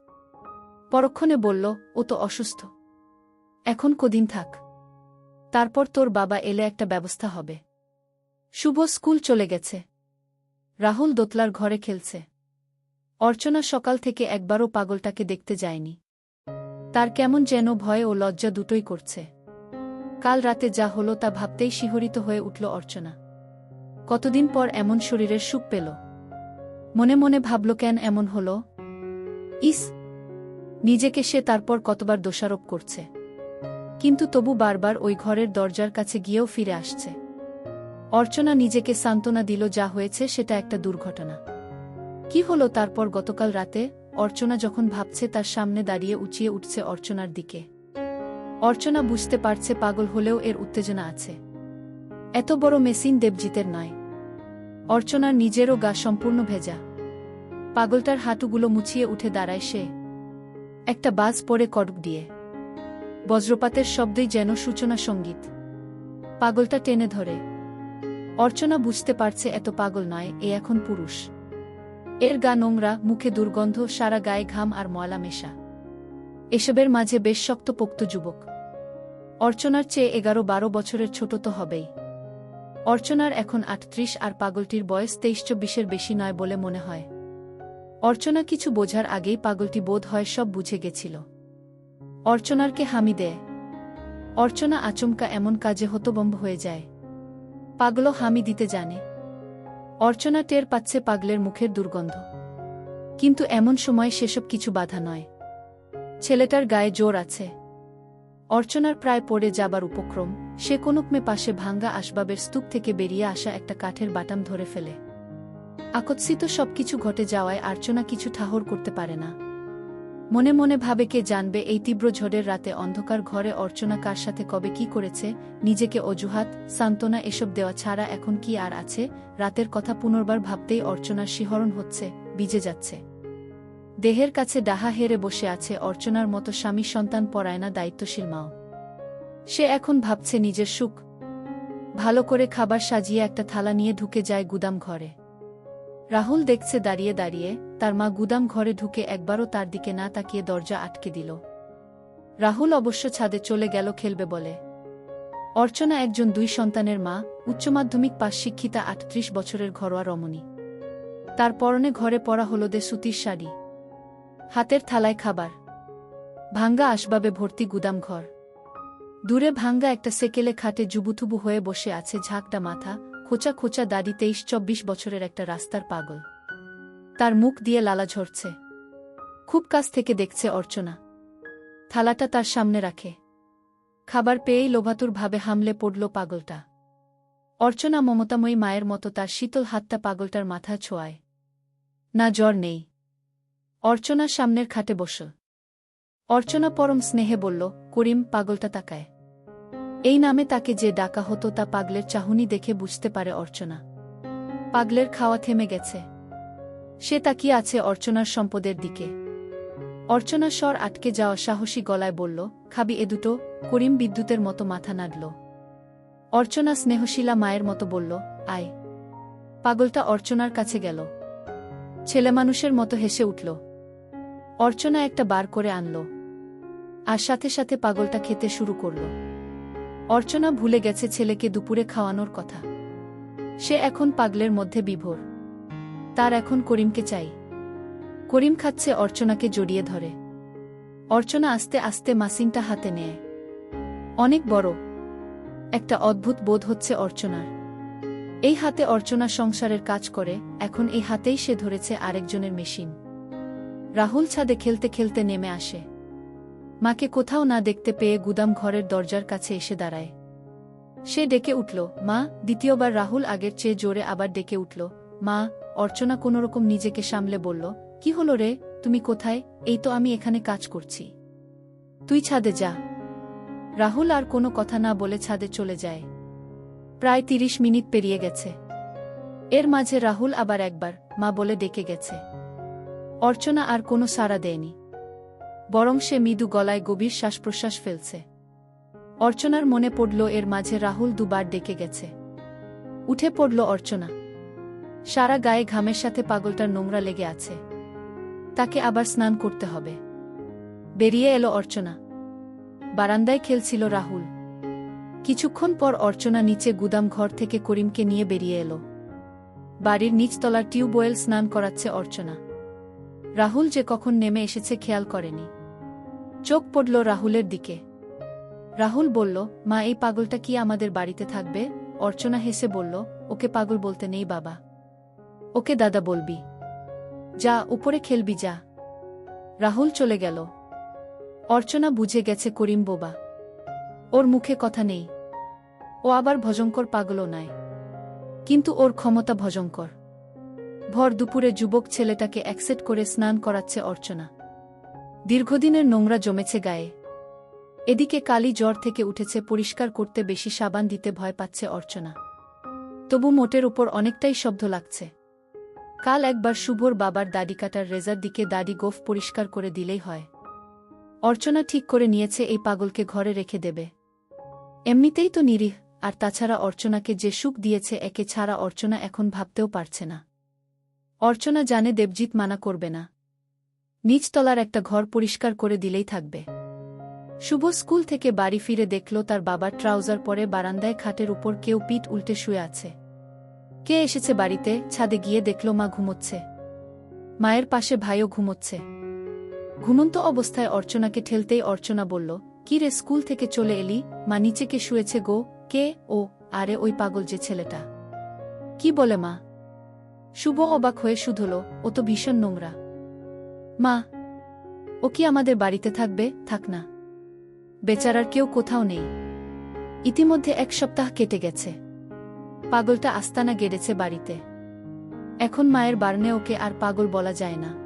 পরক্ষণে বলল, ও তো অসুস্থ, এখন কদিন থাক, তারপর তোর বাবা এলে একটা ব্যবস্থা হবে। শুভ স্কুল চলে গেছে। রাহুল দোতলার ঘরে খেলছে। অর্চনা সকাল থেকে একবারও পাগলটাকে দেখতে যায়নি। তার কেমন যেন ভয় ও লজ্জা দুটোই করছে। কাল রাতে যা হলো তা ভাবতেই শিহরিত হয়ে উঠল অর্চনা। কতদিন পর এমন শরীরের সুখ পেল। মনে মনে ভাবল, কেন এমন হলো? ইস, নিজেকে সে তারপর কতবার দোষারোপ করছে, কিন্তু তবু বারবার ওই ঘরের দরজার কাছে গিয়েও ফিরে আসছে। অর্চনা নিজেকে সান্ত্বনা দিল, যা হয়েছে সেটা একটা দুর্ঘটনা। কি হলো তারপর গতকাল রাতে? অর্চনা যখন ভাবছে, তার সামনে দাঁড়িয়ে উঁচিয়ে উঠছে অর্চনার দিকে। অর্চনা বুঝতে পারছে পাগল হলেও এর উত্তেজনা আছে। এত বড় মেশিন দেবজিতের নয়। অর্চনার নিজেরও গা সম্পূর্ণ ভেজা। পাগলটার হাঁটুগুলো মুছিয়ে উঠে দাঁড়ায় সে। একটা বাজ পড়ে কড়ক দিয়ে। বজ্রপাতের শব্দই যেন সূচনা সঙ্গীত। পাগলটা টেনে ধরে। অর্চনা বুঝতে পারছে এত পাগল নয়, এ এখন পুরুষ। এর গা নোংরা, মুখে দুর্গন্ধ, সারা গায়ে ঘাম আর ময়লা মেশা। এসবের মাঝে বেশ শক্তপোক্ত যুবক। অর্চনার চেয়ে 11-12 বছরের ছোট তো হবেই। অর্চনার এখন 38 আর পাগলটির বয়স 23-24-এর বেশি নয় বলে মনে হয়। অর্চনা কিছু বোঝার আগেই পাগলটি বোধ হয় সব বুঝে গেছিল। অর্চনারকে হামি দেয়। অর্চনা আচমকা এমন কাজে হতভম্ব হয়ে যায়। পাগলও হামি দিতে জানে। অর্চনা টের পাচ্ছে পাগলের মুখের দুর্গন্ধ, কিন্তু এমন সময় সেসব কিছু বাধা নয়। ছেলেটার গায়ে জোর আছে। অর্চনার প্রায় পড়ে যাবার উপক্রম, সে কোনক্রমে পাশে ভাঙ্গা আসবাবের স্তূপ থেকে বেরিয়ে আসা একটা কাঠের বাটাম ধরে ফেলে। আকস্মিত সবকিছু ঘটে যাওয়ায় অর্চনা কিছু ঠাহর করতে পারে না। মনে মনে ভাবে, কে জানবে এই তীব্র ঝড়ের রাতে অন্ধকার ঘরে অর্চনা কার সাথে কবে কি করেছে। নিজেকে অজুহাত, সান্ত্বনা এসব দেওয়া ছাড়া এখন কি আর আছে? রাতের কথা পুনর্বার ভাবতেই অর্চনার শিহরণ হচ্ছে, ভিজে যাচ্ছে। দেহের কাছে ডাহা হেরে বসে আছে অর্চনার মতো স্বামী সন্তান পরায়ণা দায়িত্বশীল মাও। সে এখন ভাবছে নিজের সুখ। ভালো করে খাবার সাজিয়ে একটা থালা নিয়ে ঢুকে যায় গুদাম ঘরে। রাহুল দেখছে দাঁড়িয়ে দাঁড়িয়ে, তার মা গুদাম ঘরে ঢুকে একবারও তার দিকে না তাকিয়ে দরজা আটকে দিল। রাহুল অবশ্য ছাদে চলে গেল খেলবে বলে। অর্চনা একজন 2 সন্তানের মা, উচ্চমাধ্যমিক পাশ শিক্ষিতা, 38 বছরের ঘরোয়া রমণী। তার পরনে ঘরে পরা হলদে সুতির শাড়ি, হাতের থালায় খাবার, ভাঙ্গা আসবাবে ভর্তি গুদাম ঘর। দূরে ভাঙ্গা একটা সেকেলে খাটে জুবুথুবু হয়ে বসে আছে ঝাঁকটা মাথা, খোঁচা খোঁচা দাড়ি, 23-24 বছরের একটা রাস্তার পাগল। তার মুখ দিয়ে লালা ঝরছে। খুব কাছ থেকে দেখছে অর্চনা। থালাটা তার সামনে রাখে। খাবার পেয়েই লোভাতুর ভাবে হামলে পড়ল পাগলটা। অর্চনা মমতাময়ী মায়ের মতো তার শীতল হাতটা পাগলটার মাথা ছোঁয়ায়। না, জ্বর নেই। অর্চনা সামনের খাটে বসল। অর্চনা পরম স্নেহে বলল, করিম। পাগলটা তাকায়। এই নামে তাকে যে ডাকা হতো তা পাগলের চাহনি দেখে বুঝতে পারে অর্চনা। পাগলের খাওয়া থেমে গেছে। সে তাকিয়ে আছে অর্চনার সম্পদের দিকে। অর্চনা স্বর আটকে যাওয়া সাহসী গলায় বলল, খাবি এ দুটো? করিম বিদ্যুতের মতো মাথা নাড়ল। অর্চনা স্নেহশীলা মায়ের মতো বলল, আয়। পাগলটা অর্চনার কাছে গেল। ছেলেমানুষের মতো হেসে উঠল। অর্চনা একটা বার করে আনল। আর সাথে সাথে পাগলটা খেতে শুরু করল। অর্চনা ভুলে গেছে ছেলেকে দুপুরে খাওয়ানোর কথা। সে এখন পাগলের মধ্যে বিভোর। তার এখন করিমকে চাই। করিম খাচ্ছে, অর্চনাকে জড়িয়ে ধরে। অর্চনা আস্তে আস্তে মাসিংটা হাতে নেয়। অনেক বড়। একটা অদ্ভুত বোধ হচ্ছে অর্চনার। এই হাতে অর্চনা সংসারের কাজ করে, এখন এই হাতেই সে ধরেছে আরেকজনের মেশিন। রাহুল ছাদে খেলতে খেলতে নেমে আসে। মাকে কোথাও না দেখতে পেয়ে গুদাম ঘরের দরজার কাছে এসে দাঁড়ায়। সে ডেকে উঠল, মা। দ্বিতীয়বার রাহুল আগের চেয়ে জোরে আবার ডেকে উঠল, মা। অর্চনা কোনোরকম নিজেকে সামলে বলল, কি হলো রে? তুমি কোথায়? এই তো আমি এখানে কাজ করছি। তুই ছাদে যা। রাহুল আর কোনো কথা না বলে ছাদে চলে যায়। প্রায় 30 মিনিট পেরিয়ে গেছে। এর মাঝে রাহুল আবার একবার মা বলে ডেকে গেছে। অর্চনা আর কোনো সাড়া দেয়নি। বরং সে মৃদু গলায় গভীর শ্বাসপ্রশ্বাস ফেলছে। অর্চনার মনে পড়ল এর মাঝে রাহুল দুবার ডেকে গেছে। উঠে পড়ল অর্চনা। সারা গায়ে ঘামের সাথে পাগলটার নোংরা লেগে আছে। তাকে আবার স্নান করতে হবে। বেরিয়ে এলো অর্চনা। বারান্দায় খেলছিল রাহুল। কিছুক্ষণ পর অর্চনা নিচে গুদাম ঘর থেকে করিমকে নিয়ে বেরিয়ে এলো। বাড়ির নিচতলার টিউবওয়েল স্নান করাচ্ছে অর্চনা। রাহুল যে কখন নেমে এসেছে খেয়াল করেনি। চোখ পড়ল রাহুলের দিকে। রাহুল বলল, মা, এই পাগলটা কি আমাদের বাড়িতে থাকবে? অর্চনা হেসে বলল, ওকে পাগল বলতে নেই বাবা। ওকে দাদা বলবি। যা, উপরে খেলবি যা। রাহুল চলে গেল। অর্চনা বুঝে গেছে করিম বোবা। ওর মুখে কথা নেই। ও আবার ভয়ঙ্কর পাগলও নয়। কিন্তু ওর ক্ষমতা ভয়ঙ্কর। ভর দুপুরে যুবক ছেলেটাকে অ্যাকসেপ্ট করে স্নান করাচ্ছে অর্চনা। দীর্ঘদিনের নোংরা জমেছে গায়ে। এদিকে কালি জ্বর থেকে উঠেছে, পরিষ্কার করতে বেশি সাবান দিতে ভয় পাচ্ছে অর্চনা। তবু মোটের উপর অনেকটাই শব্দ লাগছে। কাল একবার শুভর বাবার দাড়ি কাটার রেজার দিকে দাড়ি গোফ পরিষ্কার করে দিলেই হয়। অর্চনা ঠিক করে নিয়েছে এই পাগলকে ঘরে রেখে দেবে। এমনিতেই তো নিরীহ, আর তাছাড়া অর্চনাকে যে সুখ দিয়েছে একে ছাড়া অর্চনা এখন ভাবতেও পারছে না। অর্চনা জানে দেবজিৎ মানা করবে না। নিচতলার একটা ঘর পরিষ্কার করে দিলেই থাকবে। শুভ স্কুল থেকে বাড়ি ফিরে দেখল তার বাবার ট্রাউজার পরে বারান্দায় খাটের উপর কেউ পিঠ উল্টে শুয়ে আছে। কে এসেছে বাড়িতে? ছাদে গিয়ে দেখল মা ঘুমোচ্ছে। মায়ের পাশে ভাইও ঘুমোচ্ছে। ঘুমন্ত অবস্থায় অর্চনাকে ঠেলতেই অর্চনা বলল, কি রে, স্কুল থেকে চলে এলি? মা, নিচে কে শুয়েছে গো? কে? ও, আরে ওই পাগল যে ছেলেটা। কি বলে মা? শুভ অবাক হয়ে শুধল, ও তো ভীষণ নোংরা। মা, ও কি আমাদের বাড়িতে থাকবে? থাক না। বেচারার কেউ কোথাও নেই। ইতিমধ্যে 1 সপ্তাহ কেটে গেছে। পাগলটা আস্তানা গেড়েছে বাড়িতে। এখন মায়ের বারণে ওকে আর পাগল বলা যায় না।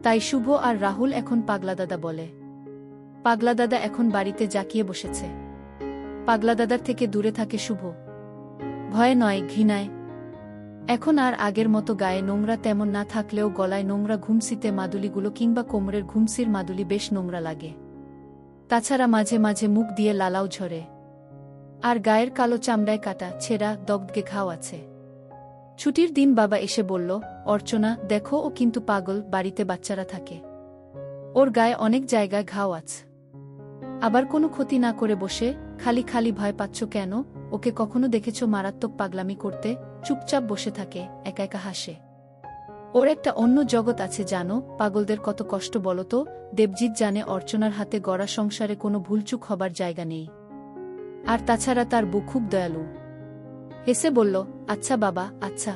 তাই শুভ আর রাহুল এখন পাগলা দাদা বলে। পাগলা দাদা এখন বাড়িতে জাকিয়ে বসেছে। পাগলা দাদার থেকে দূরে থাকে শুভ। ভয়ে নয়, ঘৃণায়। এখন আর আগের মতো গায়ে নোংরা তেমন না থাকলেও গলায় নোংরা ঘুমসিতে মাদুলিগুলো কিংবা কোমরের ঘুমসির মাদুলি বেশ নোংরা লাগে। তাছাড়া মাঝে মাঝে মুখ দিয়ে লালাও ঝরে। আর গায়ের কালো চামড়ায় কাটা, ছেঁড়া, দগদগে ঘাও আছে। ছুটির দিন বাবা এসে বলল, অর্চনা দেখো, ও কিন্তু পাগল, বাড়িতে বাচ্চারা থাকে। ওর গায়ে অনেক জায়গায় ঘাও আছে। আবার কোনো ক্ষতি না করে বসে খালি খালি ভয় পাচ্ছ কেন? ওকে কখনো দেখেছ মারাত্মক পাগলামি করতে? চুপচাপ বসে থাকে, একা একা হাসে। ওর একটা অন্য জগৎ আছে জানো? পাগলদের কত কষ্ট বলো তো? দেবজিৎ জানে অর্চনার হাতে গড়া সংসারে কোনো ভুলচুক হবার জায়গা নেই। আর তাছাড়া তার বউ খুব দয়ালু। হেসে বলল, আচ্ছা বাবা, আচ্ছা।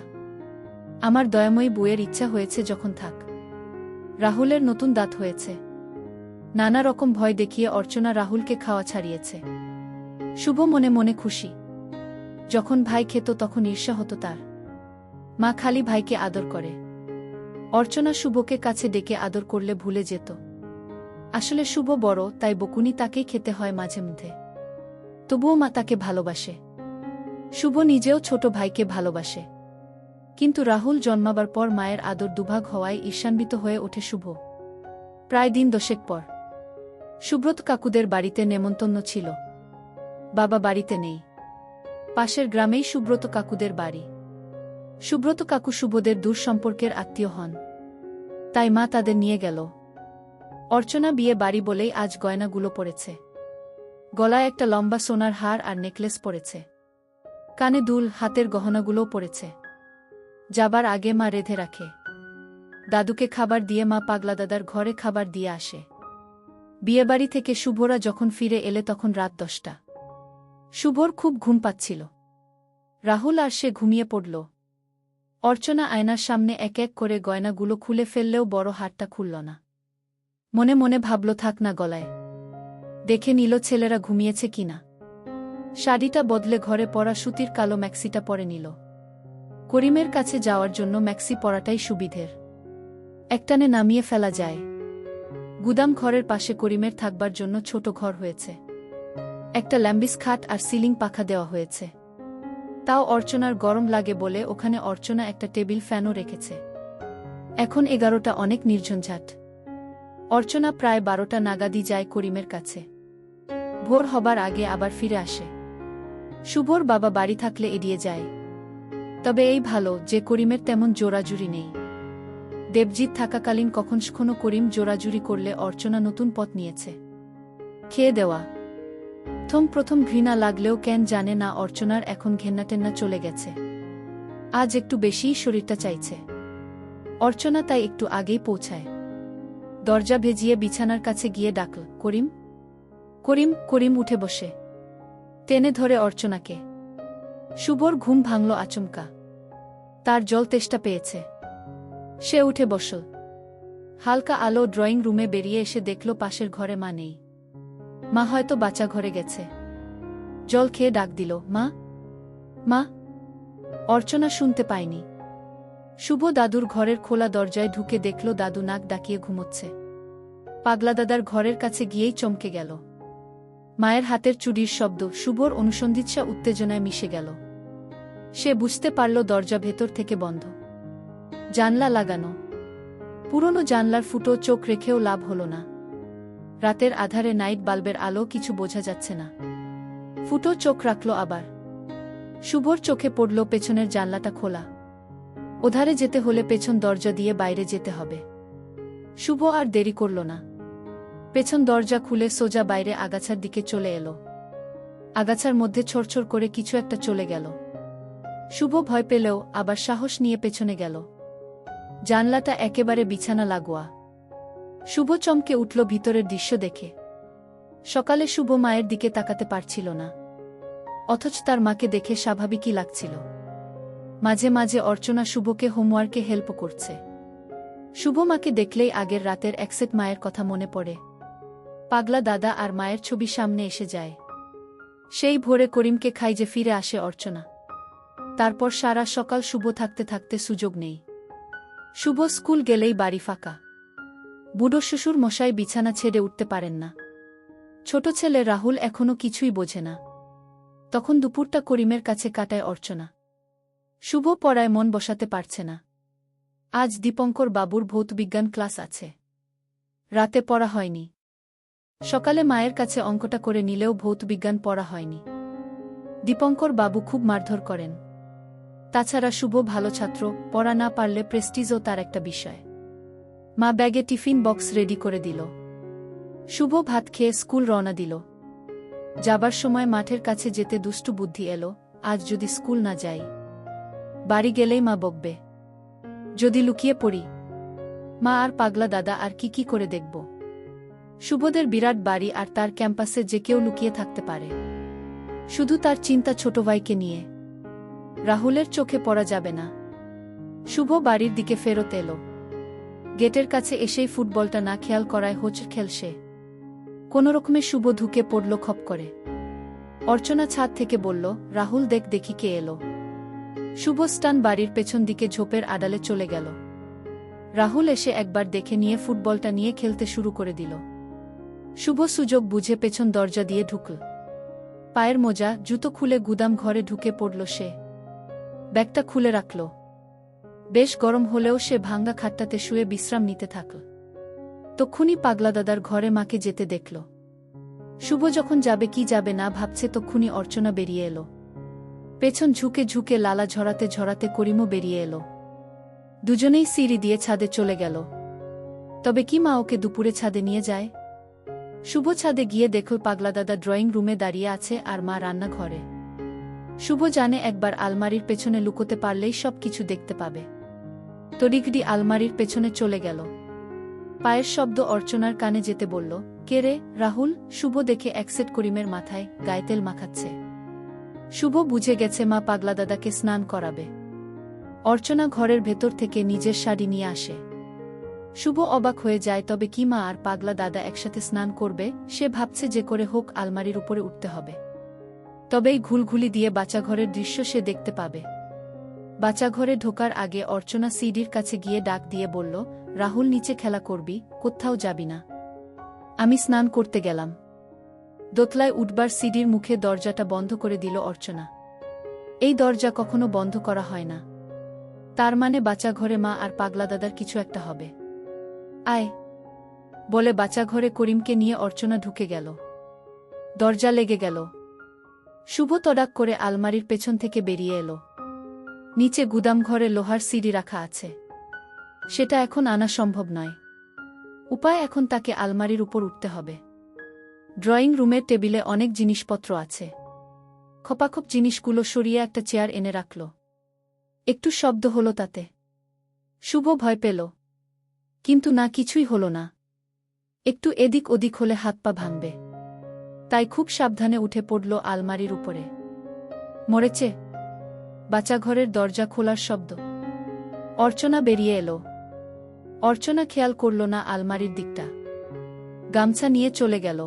আমার দয়াময়ী বউয়ের ইচ্ছা হয়েছে যখন থাক। রাহুলের নতুন দাঁত হয়েছে। নানা রকম ভয় দেখিয়ে অর্চনা রাহুলকে খাওয়া ছাড়িয়েছে। শুভ মনে মনে খুশি। যখন ভাই খেত তখন ঈর্ষা হতো তার। মা খালি ভাইকে আদর করে। অর্চনা শুভকে কাছে ডেকে আদর করলে ভুলে যেত। আসলে শুভ বড়, তাই বকুনি তাকেই খেতে হয় মাঝে মধ্যে। তবুও মা তাকে ভালোবাসে। শুভ নিজেও ছোট ভাইকে ভালোবাসে। কিন্তু রাহুল জন্মাবার পর মায়ের আদর দুভাগ হওয়ায় ঈর্ষান্বিত হয়ে ওঠে শুভ। প্রায় দিন 10 পর সুব্রত কাকুদের বাড়িতে নেমন্তন্ন ছিল। বাবা বাড়িতে নেই। পাশের গ্রামেই সুব্রত কাকুদের বাড়ি। সুব্রত কাকু শুভদের দূর সম্পর্কের আত্মীয় হন, তাই মা তাদের নিয়ে গেল। অর্চনা বিয়ে বাড়ি বলেই আজ গয়নাগুলো পরেছে। গলায় একটা লম্বা সোনার হার আর নেকলেস পরেছে। কানে দুল, হাতের গহনাগুলোও পরেছে। যাবার আগে মা রেঁধে রাখে। দাদুকে খাবার দিয়ে মা পাগলা দাদার ঘরে খাবার দিয়ে আসে। বিয়েবাড়ি থেকে শুভরা যখন ফিরে এলে তখন রাত 10টা। শুভর খুব ঘুম পাচ্ছিল। রাহুল আর সে ঘুমিয়ে পড়ল। অর্চনা আয়নার সামনে এক এক করে গয়নাগুলো খুলে ফেললেও বড় হারটা খুলল না। মনে মনে ভাবল থাক না গলায়। দেখে নিল ছেলেরা ঘুমিয়েছে কিনা। শাড়িটা বদলে ঘরে পরা সুতির কালো ম্যাক্সিটা পরে নিল। করিমের কাছে যাওয়ার জন্য ম্যাক্সি পরাটাই সুবিধের। একটানে নামিয়ে ফেলা যায়। গুদাম ঘরের পাশে করিমের থাকবার জন্য ছোট ঘর হয়েছে। একটা ল্যাম্বিস খাট আর সিলিং পাখা দেওয়া হয়েছে। তাও অর্চনার গরম লাগে বলে ওখানে অর্চনা একটা টেবিল ফ্যানও রেখেছে। এখন 11টা, অনেক নির্ঝঞ্ঝাট। অর্চনা প্রায় 12টা নাগাদই যায় করিমের কাছে। ভোর হবার আগে আবার ফিরে আসে। শুভর বাবা বাড়ি থাকলে এড়িয়ে যায়। তবে এই ভালো যে করিমের তেমন জোরাজুরি নেই। দেবজিৎ থাকাকালীন কখনো করিম জোরাজুরি করলে অর্চনা নতুন পথ নিয়েছে। খেয়ে দেওয়া। প্রথম ঘৃণা লাগলেও কেন জানে না অর্চনার এখন ঘেন্নাটেন্না চলে গেছে। আজ একটু বেশিই শরীরটা চাইছে। অর্চনা তাই একটু আগেই পৌঁছায়। দরজা ভেজিয়ে বিছানার কাছে গিয়ে ডাকল, করিম। করিম করিম উঠে বসে। টেনে ধরে অর্চনাকে। শুভর ঘুম ভাঙল আচমকা। তার জল তেষ্টা পেয়েছে। সে উঠে বসল। হালকা আলো ড্রয়িং রুমে বেরিয়ে এসে দেখল পাশের ঘরে মা নেই। মা হয়তো বাচ্চা ঘরে গেছে। জল খেয়ে ডাক দিল, মা মা। অর্চনা শুনতে পায়নি। শুভ দাদুর ঘরের খোলা দরজায় ঢুকে দেখল দাদু নাক ডাকিয়ে ঘুমোচ্ছে। পাগলা দাদার ঘরের কাছে গিয়েই চমকে গেল। মায়ের হাতের চুড়ির শব্দ শুভর অনুসন্ধিৎসা উত্তেজনায় মিশে গেল। সে বুঝতে পারল দরজা ভেতর থেকে বন্ধ। জানলা লাগানো। পুরনো জানলার ফুটো চোখ রেখেও লাভ হল না। রাতের আধারে নাইট বাল্বের আলো কিছু বোঝা যাচ্ছে না। ফুটো চোখ রাখল আবার। শুভর চোখে পড়ল পেছনের জানলাটা খোলা। ওধারে যেতে হলে পেছন দরজা দিয়ে বাইরে যেতে হবে। শুভ আর দেরি করল না। পেছন দরজা খুলে সোজা বাইরে আগাছার দিকে চলে এলো। আগাছার মধ্যে ছড়ছড় করে কিছু একটা চলে গেল। শুভ ভয় পেলেও আবার সাহস নিয়ে পেছনে গেল। জানলাটা একেবারে বিছানা লাগোয়া। শুভ চমকে উঠল ভিতরের দৃশ্য দেখে। সকালে শুভ মায়ের দিকে তাকাতে পারছিল না। অথচ তার মাকে দেখে স্বাভাবিকই লাগছিল। মাঝে মাঝে অর্চনা শুভকে হোমওয়ার্কে হেল্প করছে। শুভ মাকে দেখলেই আগের রাতের একসেট মায়ের কথা মনে পড়ে। পাগলা দাদা আর মায়ের ছবি সামনে এসে যায়। সেই ভোরে করিমকে খাইজে ফিরে আসে অর্চনা। তারপর সারা সকাল শুভ থাকতে থাকতে সুযোগ নেই। শুভ স্কুল গেলেই বাড়ি ফাঁকা। বুড়ো শ্বশুর মশাই বিছানা ছেড়ে উঠতে পারেন না। ছোট ছেলে রাহুল এখনো কিছুই বোঝে না। তখন দুপুরটা করিমের কাছে কাটায় অর্চনা। শুভ পড়ায় মন বসাতে পারছে না। আজ দীপঙ্কর বাবুর ভৌতবিজ্ঞান ক্লাস আছে। রাতে পড়া হয়নি। সকালে মায়ের কাছে অঙ্কটা করে নিলেও ভৌতবিজ্ঞান পড়া হয়নি। দীপঙ্কর বাবু খুব মারধর করেন। তাছাড়া শুভ ভালো ছাত্র, পড়া না পারলে প্রেস্টিজও তার একটা বিষয়। মা ব্যাগে টিফিন বক্স রেডি করে দিল। শুভ ভাত খেয়ে স্কুল রওনা দিল। যাবার সময় মাঠের কাছে যেতে দুষ্টু বুদ্ধি এলো, আজ যদি স্কুল না যাই, বাড়ি গেলেই মা বকবে। যদি লুকিয়ে পড়ি, মা আর পাগলা দাদা আর কি করে দেখব। শুভদের বিরাট বাড়ি আর তার ক্যাম্পাসে যে কেউ লুকিয়ে থাকতে পারে। শুধু তার চিন্তা ছোট ভাইকে নিয়ে। রাহুলের চোখে পড়া যাবে না। শুভ বাড়ির দিকে ফেরত এলো। গেটের কাছে এসেই ফুটবলটা না খেয়াল করায় হোঁচট খেল সে। কোনোরকমে শুভ ঢুকে পড়ল খপ করে। অর্চনা ছাদ থেকে বলল, রাহুল দেখ দেখি কে এলো। শুভ স্টান বাড়ির পেছন দিকে ঝোপের আড়ালে চলে গেল। রাহুল এসে একবার দেখে নিয়ে ফুটবলটা নিয়ে খেলতে শুরু করে দিল। শুভ সুযোগ বুঝে পেছন দরজা দিয়ে ঢুকল। পায়ের মোজা জুতো খুলে গুদাম ঘরে ঢুকে পড়ল সে। ব্যাগটা খুলে রাখল। বেশ গরম হলেও সে ভাঙ্গা খাটটাতে শুয়ে বিশ্রাম নিতে থাকল। তক্ষুনি পাগলা দাদার ঘরে মাকে যেতে দেখল। শুভ যখন যাবে কি যাবে না ভাবছে তক্ষুনি অর্চনা বেরিয়ে এলো। পেছন ঝুঁকে ঝুঁকে লালা ঝরাতে ঝরাতে করিমও বেরিয়ে এলো। দুজনেই সিঁড়ি দিয়ে ছাদে চলে গেল। তবে কি মা ওকে দুপুরে ছাদে নিয়ে যায়? শুভ ছাদে গিয়ে দেখল পাগলা দাদা ড্রয়িং রুমে দাঁড়িয়ে আছে আর মা রান্নাঘরে। শুভ জানে একবার আলমারির পেছনে লুকোতে পারলেই সব কিছু দেখতে পাবে। তড়িঘড়ি আলমারির পেছনে চলে গেল। পায়ের শব্দ অর্চনার কানে যেতে বলল, কে রে রাহুল? শুভ দেখে একসেট করিমের মাথায় গায়ে তেল মাখাচ্ছে। শুভ বুঝে গেছে মা পাগলা দাদাকে স্নান করাবে। অর্চনা ঘরের ভেতর থেকে নিজের শাড়ি নিয়ে আসে। শুভ অবাক হয়ে যায়, তবে কি মা আর পাগলা দাদা একসাথে স্নান করবে? সে ভাবছে যে করে হোক আলমারির উপরে উঠতে হবে, তবেই ঘুলঘুলি দিয়ে বাচ্চাঘরের দৃশ্য সে দেখতে পাবে। বাচ্চাঘরে ঢোকার আগে অর্চনা সিডির কাছে গিয়ে ডাক দিয়ে বলল, রাহুল নিচে খেলা করবি, কোথাও যাবি না। আমি স্নান করতে গেলাম। দোতলায় উঠবার সিডির মুখে দরজাটা বন্ধ করে দিল অর্চনা। এই দরজা কখনো বন্ধ করা হয় না। তার মানে বাচ্চাঘরে মা আর পাগলা দাদার কিছু একটা হবে। আয় বলে বাচ্চাঘরে করিমকে নিয়ে অর্চনা ঢুকে গেল। দরজা লেগে গেল। শুভ তড়াক করে আলমারির পেছন থেকে বেরিয়ে এলো। নিচে গুদাম ঘরে লোহার সিঁড়ি রাখা আছে। সেটা এখন আনা সম্ভব নয়। উপায় এখন তাকে আলমারির উপর উঠতে হবে। ড্রয়িং রুমের টেবিলে অনেক জিনিসপত্র আছে। খপাখপ জিনিসগুলো সরিয়ে একটা চেয়ার এনে রাখল। একটু শব্দ হলো তাতে। শুভ ভয় পেল, কিন্তু না, কিছুই হলো না। একটু এদিক ওদিক হলে হাত পা ভাঙবে, তাই খুব সাবধানে উঠে পড়ল আলমারির উপরে। মরেছে। বাচ্চাঘরের দরজা খোলার শব্দ। অর্চনা বেরিয়ে এলো। অর্চনা খেয়াল করল না আলমারির দিকটা। গামছা নিয়ে চলে গেল।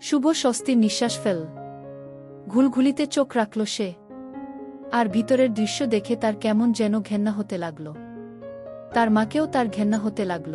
শুভ স্বস্তির নিঃশ্বাস ফেল। ঘুলঘুলিতে চোখ রাখল সে। আর ভিতরের দৃশ্য দেখে তার কেমন যেন ঘেন্না হতে লাগল। তার মাকেও তার ঘেন্না হতে লাগল।